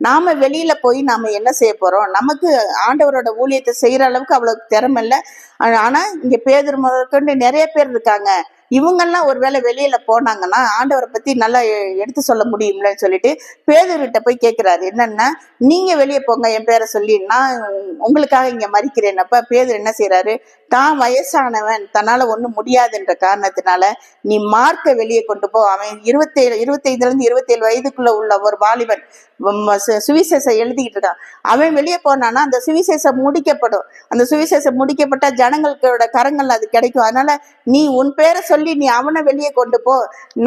நாம வெளியில போய் நாம என்ன செய்ய போறோம், நமக்கு ஆண்டவரோட ஊழியத்தை செய்யற அளவுக்கு அவ்வளவு திறமை இல்லை. ஆனா இங்க பேதுரு முதற்கொண்டு நிறைய பேர் இருக்காங்க, இவங்கெல்லாம் ஒருவேளை வெளியில போனாங்கன்னா ஆண்டவரை பத்தி நல்லா எடுத்து சொல்ல முடியும்லன்னு சொல்லிட்டு பேதுருகிட்ட போய் கேட்கிறாரு. என்னன்னா, நீங்க வெளியே போங்க என் பேரை சொல்லி, நான் உங்களுக்காக இங்க மறிக்கிறேன். அப்ப பேதுரு என்ன செய்யறாரு, தான் வயசானவன், தன்னால ஒண்ணும் முடியாதுன்ற காரணத்தினால நீ மார்க்க வெளியே கொண்டு போ, அவன் 25 இருந்து 27 வயதுக்குள்ள உள்ள ஒரு வாலிபன் சுவிசேஷம் எழுதிக்கிட்டு இருக்கான், அவன் வெளியே போனானா அந்த சுவிசேஷம் முடிக்கப்படும், அந்த சுவிசேஷம் முடிக்கப்பட்டா ஜனங்களோட கரங்கள் அது கிடைக்கும். அதனால நீ உன் பேரை சொல்லி நீ அவனை வெளியே கொண்டு போ,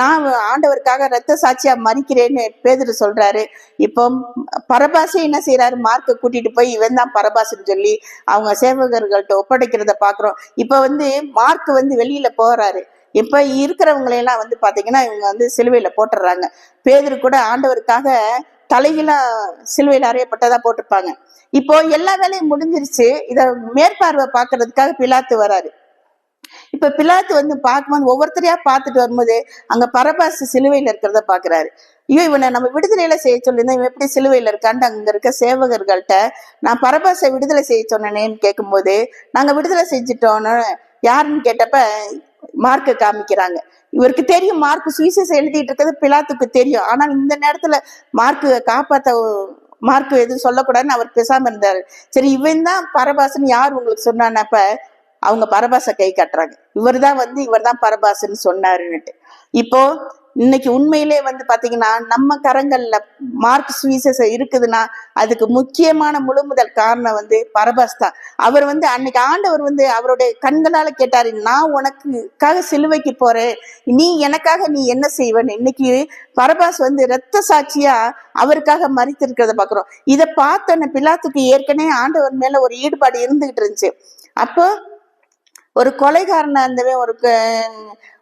நான் ஆண்டவருக்காக ரத்த சாட்சியா மறிக்கிறேன்னு பேதுரு சொல்றாரு. இப்போ பரபாசே என்ன செய்யறாரு, மார்க்க கூட்டிட்டு போய் இவன் தான் பரபாசுன்னு சொல்லி அவங்க சேவகர்கள்ட்ட ஒப்படைக்கிறத பாக்குறோம். இப்ப வந்து மார்க் வந்து வெளியில போறாரு. இப்ப இருக்கிறவங்களையெல்லாம் வந்து பாத்தீங்கன்னா இவங்க வந்து சிலுவையில போட்டுடுறாங்க. பேதுரு கூட ஆண்டவருக்காக தலைகீழா சிலுவையில அறையப்பட்டதா போட்டிருப்பாங்க. இப்போ எல்லா வேலையும் முடிஞ்சிருச்சு, இத மேற்பார்வை பாக்குறதுக்காக பிலாத்து வராரு. இப்ப பிலாத்து வந்து பார்க்கும்போது ஒவ்வொருத்தரையா பார்த்துட்டு வரும்போது அங்க பரபாஸ் சிலுவையில இருக்கிறத பாக்குறாரு. ஐயோ, இவனை நம்ம விடுதலையில செய்ய சொல்லியிருந்தா இவன் எப்படி சிலுவையில இருக்கான்ட்டு அங்க இருக்க சேவகர்கள்ட்ட நான் பரபாசை விடுதலை செய்ய சொன்னேன்னு கேட்கும்போது, நாங்க விடுதலை செஞ்சுட்டோன்னு யாருன்னு கேட்டப்ப மார்க்க காமிக்கிறாங்க. இவருக்கு தெரியும் மார்க் சுவிசேஷம் எழுதிட்டு இருக்கிறது பிலாத்துக்கு தெரியும். ஆனால் இந்த நேரத்துல மார்க்கு காப்பாத்த மார்க் எதுவும் சொல்லக்கூடாதுன்னு அவர் பேசாம இருந்தாரு. சரி, இவன் தான் பரபாசன்னு யார் உங்களுக்கு சொன்னானப்ப அவங்க பரபாச கை காட்டுறாங்க, இவர் தான் பரபாசன்னு சொன்னாருன்னுட்டு. இப்போ இன்னைக்கு உண்மையிலே வந்து பாத்தீங்கன்னா நம்ம கரங்கள்ல மார்க் சுவிசேஷம் இருக்குதுன்னா அதுக்கு முக்கியமான முழுமுதல் காரணம் வந்து பரபாஸ் தான். அவர் வந்து அன்னைக்கு ஆண்டவர் வந்து அவருடைய கண்களால கேட்டாரு, நான் உனக்குக்காக சிலுவைக்கு போறேன், நீ எனக்காக நீ என்ன செய்வன்னு. இன்னைக்கு பரபாஸ் வந்து இரத்த சாட்சியா அவருக்காக மரித்திருக்கிறத பாக்குறோம். இதை பார்த்தோன்ன பிலாத்துக்கு ஏற்கனவே ஆண்டவர் மேல ஒரு ஈடுபாடு இருந்துகிட்டு இருந்துச்சு. அப்போ ஒரு கொலைகாரனா இருந்தவன்,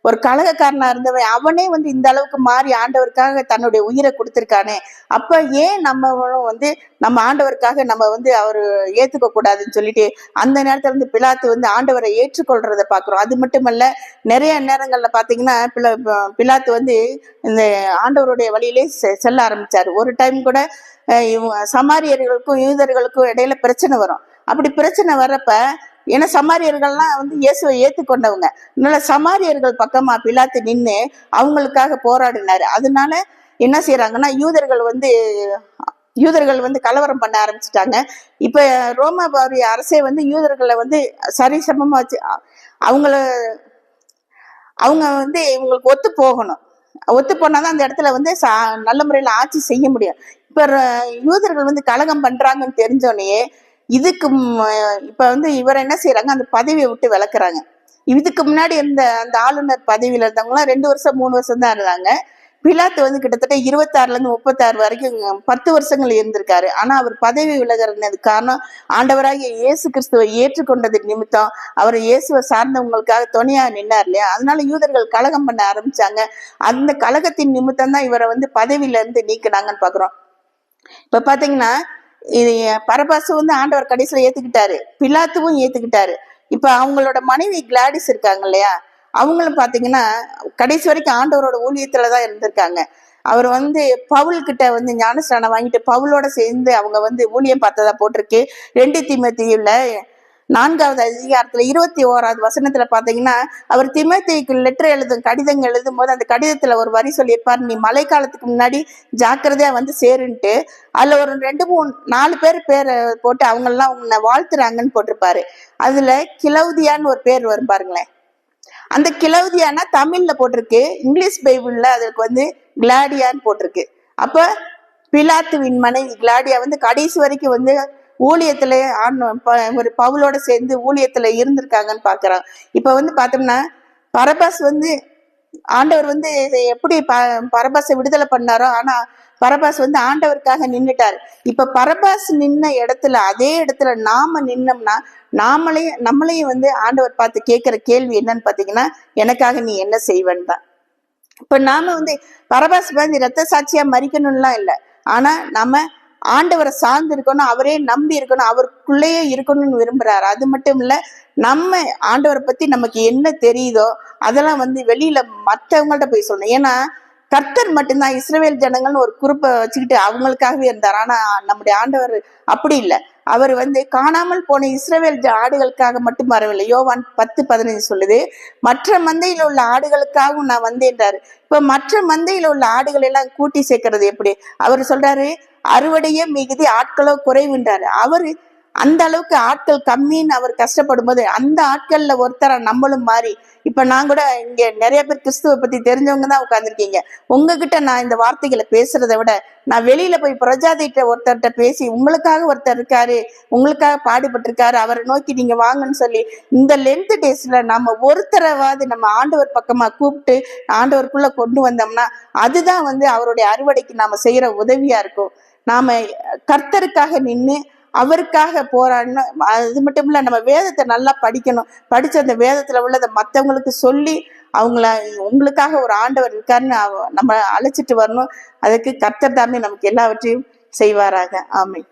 ஒரு கலகக்காரனா இருந்தவன், அவனே வந்து இந்த அளவுக்கு மாறி ஆண்டவருக்காக தன்னுடைய உயிரை கொடுத்திருக்கானே, அப்ப ஏன் நம்மளும் வந்து நம்ம ஆண்டவருக்காக நம்ம வந்து அவரு ஏத்துக்க கூடாதுன்னு சொல்லிட்டு அந்த நேரத்துல இருந்து பிலாத்து வந்து ஆண்டவரை ஏற்றுக்கொள்றத பாக்குறோம். அது மட்டுமல்ல, நிறைய நேரங்கள்ல பாத்தீங்கன்னா பிலாத்து வந்து இந்த ஆண்டவருடைய வழியிலே செல்ல ஆரம்பிச்சாரு. ஒரு டைம் கூட சமாரியர்களுக்கும் யூதர்களுக்கும் இடையில பிரச்சனை வரும். அப்படி பிரச்சனை வர்றப்ப, ஏன்னா சமாரியர்கள்லாம் வந்து இயேசுவை ஏத்துக்கொண்டவங்க, அதனால சமாரியர்கள் பக்கமா பிலாத்து நின்று அவங்களுக்காக போராடினாரு. அதனால என்ன செய்யறாங்கன்னா யூதர்கள் வந்து கலவரம் பண்ண ஆரம்பிச்சுட்டாங்க. இப்ப ரோமாபுரி அரசே வந்து யூதர்களை வந்து சரிசமமா வச்சு அவங்க வந்து இவங்களுக்கு ஒத்து போகணும், ஒத்து போனாதான் அந்த இடத்துல வந்து நல்ல முறையில ஆட்சி செய்ய முடியும். இப்ப யூதர்கள் வந்து கலகம் பண்றாங்கன்னு தெரிஞ்சோடனே இதுக்கு இப்ப வந்து இவர் என்ன செய்யறாங்க, அந்த பதவியை விட்டு விளக்குறாங்க. இதுக்கு முன்னாடி இருந்த அந்த ஆளுநர் பதவியில இருந்தவங்களாம் 2 வருஷம் 3 வருஷம் தான் இருந்தாங்க. பிலாத்து வந்து கிட்டத்தட்ட 26ல இருந்து 36 வரைக்கும் 10 வருஷங்கள் இருந்திருக்காரு. ஆனா அவர் பதவி விலகிறது காரணம் ஆண்டவராகிய இயேசு கிறிஸ்துவை ஏற்றுக்கொண்டது நிமித்தம் அவர் இயேசுவை சார்ந்தவங்களுக்காக துணையா நின்னார் இல்லையா. அதனால யூதர்கள் கலகம் பண்ண ஆரம்பிச்சாங்க. அந்த கலகத்தின் நிமித்தம் தான் இவரை வந்து பதவியில இருந்து நீக்கினாங்கன்னு பாக்குறோம். இப்ப பாத்தீங்கன்னா இது பரபாசு வந்து ஆண்டவர் கடைசியில ஏத்துக்கிட்டாரு, பிலாத்துவும் ஏத்துக்கிட்டாரு. இப்ப அவங்களோட மனைவி கிளாடிஸ் இருக்காங்க இல்லையா, அவங்களும் பாத்தீங்கன்னா கடைசி வரைக்கும் ஆண்டவரோட ஊழியத்துலதான் இருந்திருக்காங்க. அவர் வந்து பவுல் கிட்ட வந்து ஞானஸ்நானம் வாங்கிட்டு பவுலோட சேர்ந்து அவங்க வந்து ஊழியம் பார்த்ததா போட்டிருக்கு. 2 தீமோத்தேயுல 4வது அதிகாரத்துல 21வது வசனத்துல பாத்தீங்கன்னா அவர் தீமோத்தேயுக்கு லெட்டர் கடிதங்கள் எழுதும் போது அந்த கடிதத்துல ஒரு வரி சொல்லியிருப்பார், நீ மழை காலத்துக்கு முன்னாடி ஜாக்கிரதையா வந்து சேருன்ட்டு. அதுல ஒரு 2-3-4 பேரை போட்டு அவங்க எல்லாம் உன்னை வாழ்த்துறாங்கன்னு போட்டிருப்பாரு. அதுல கிலவுதியான்னு ஒரு பேர் வரும் பாருங்களேன். அந்த கிலவுதியானா தமிழ்ல போட்டிருக்கு, இங்கிலீஷ் பைபிள்ல அதுக்கு வந்து கிளாடியான்னு போட்டிருக்கு. அப்ப பிலாத்துவின் மனைவி கிளாடியா வந்து கடைசி வரைக்கும் வந்து ஊழியத்துல ஒரு பவுலோட சேர்ந்து ஊழியத்துல இருந்திருக்காங்கன்னு பாக்குறாங்க. இப்ப வந்து பார்த்தோம்னா பரபாஸ் வந்து ஆண்டவர் வந்து இதை எப்படி பரபாசை விடுதலை பண்ணாரோ, ஆனா பரபாஸ் வந்து ஆண்டவருக்காக நின்னுட்டாரு. இப்ப பரபாஸ் நின்ன இடத்துல, அதே இடத்துல நாம நின்னோம்னா நம்மளையும் வந்து ஆண்டவர் பார்த்து கேட்கிற கேள்வி என்னன்னு பாத்தீங்கன்னா, எனக்காக நீ என்ன செய்வன்னு தான். இப்ப நாம வந்து பரபாஸ் வந்து ரத்த சாட்சியா மறிக்கணும்லாம் இல்லை. ஆனா நம்ம ஆண்டவரை சார்ந்து இருக்கணும், அவரே நம்பி இருக்கணும், அவருக்குள்ளேயே இருக்கணும்னு விரும்புறாரு. அது மட்டும் இல்ல, நம்ம ஆண்டவரை பத்தி நமக்கு என்ன தெரியுதோ அதெல்லாம் வந்து வெளியில மற்றவங்கள்ட்ட போய் சொல்லணும். ஏன்னா கர்த்தர் மட்டும்தான் இஸ்ரவேல் ஜனங்கள்னு ஒரு குரூப்பை வச்சுக்கிட்டு அவங்களுக்காகவே இருந்தார். ஆனா நம்முடைய ஆண்டவர் அப்படி இல்லை. அவர் வந்து காணாமல் போன இஸ்ரவேல் ஆடுகளுக்காக மட்டும் வரவில்லை. யோவான் 10:15 சொல்லுது, மற்ற மந்தையில உள்ள ஆடுகளுக்காகவும் நான் வந்தேன்றாரு. இப்ப மற்ற மந்தையில உள்ள ஆடுகள் எல்லாம் கூட்டி சேர்க்கறது எப்படி? அவர் சொல்றாரு, அறுவடையே மிகுதி ஆட்களோ குறைவுன்றாரு. அவரு அந்த அளவுக்கு ஆட்கள் கம்மின்னு அவர் கஷ்டப்படும் போது அந்த ஆட்கள்ல ஒருத்தர நம்மளும் மாறி, இப்ப நான் கூட இங்க நிறைய பேர் கிறிஸ்துவ பத்தி தெரிஞ்சவங்க தான் உட்கார்ந்துருக்கீங்க. உங்ககிட்ட நான் இந்த வார்த்தைகளை பேசுறதை விட நான் வெளியில போய் பிரஜாதிட்ட ஒருத்தர்கிட்ட பேசி, உங்களுக்காக ஒருத்தர் இருக்காரு, உங்களுக்காக பாடுபட்டிருக்காரு, அவரை நோக்கி நீங்க வாங்கன்னு சொல்லி இந்த லென்த் டேஸ்ல நம்ம ஒருத்தரவாது நம்ம ஆண்டவர் பக்கமா கூப்பிட்டு ஆண்டவருக்குள்ள கொண்டு வந்தோம்னா அதுதான் வந்து அவருடைய அறுவடைக்கு நாம செய்யற உதவியா இருக்கும். நாம கர்த்தருக்காக நின்று அவருக்காக போராடணும். அது மட்டும் இல்ல, நம்ம வேதத்தை நல்லா படிக்கணும். படிச்சு அந்த வேதத்துல உள்ளதை மற்றவங்களுக்கு சொல்லி அவங்கள உங்களுக்காக ஒரு ஆண்டவர் இருக்காருன்னு நம்ம அழைச்சிட்டு வரணும். அதுக்கு கர்த்தர் தாமே நமக்கு எல்லாவற்றையும் செய்வாராக. ஆமென்.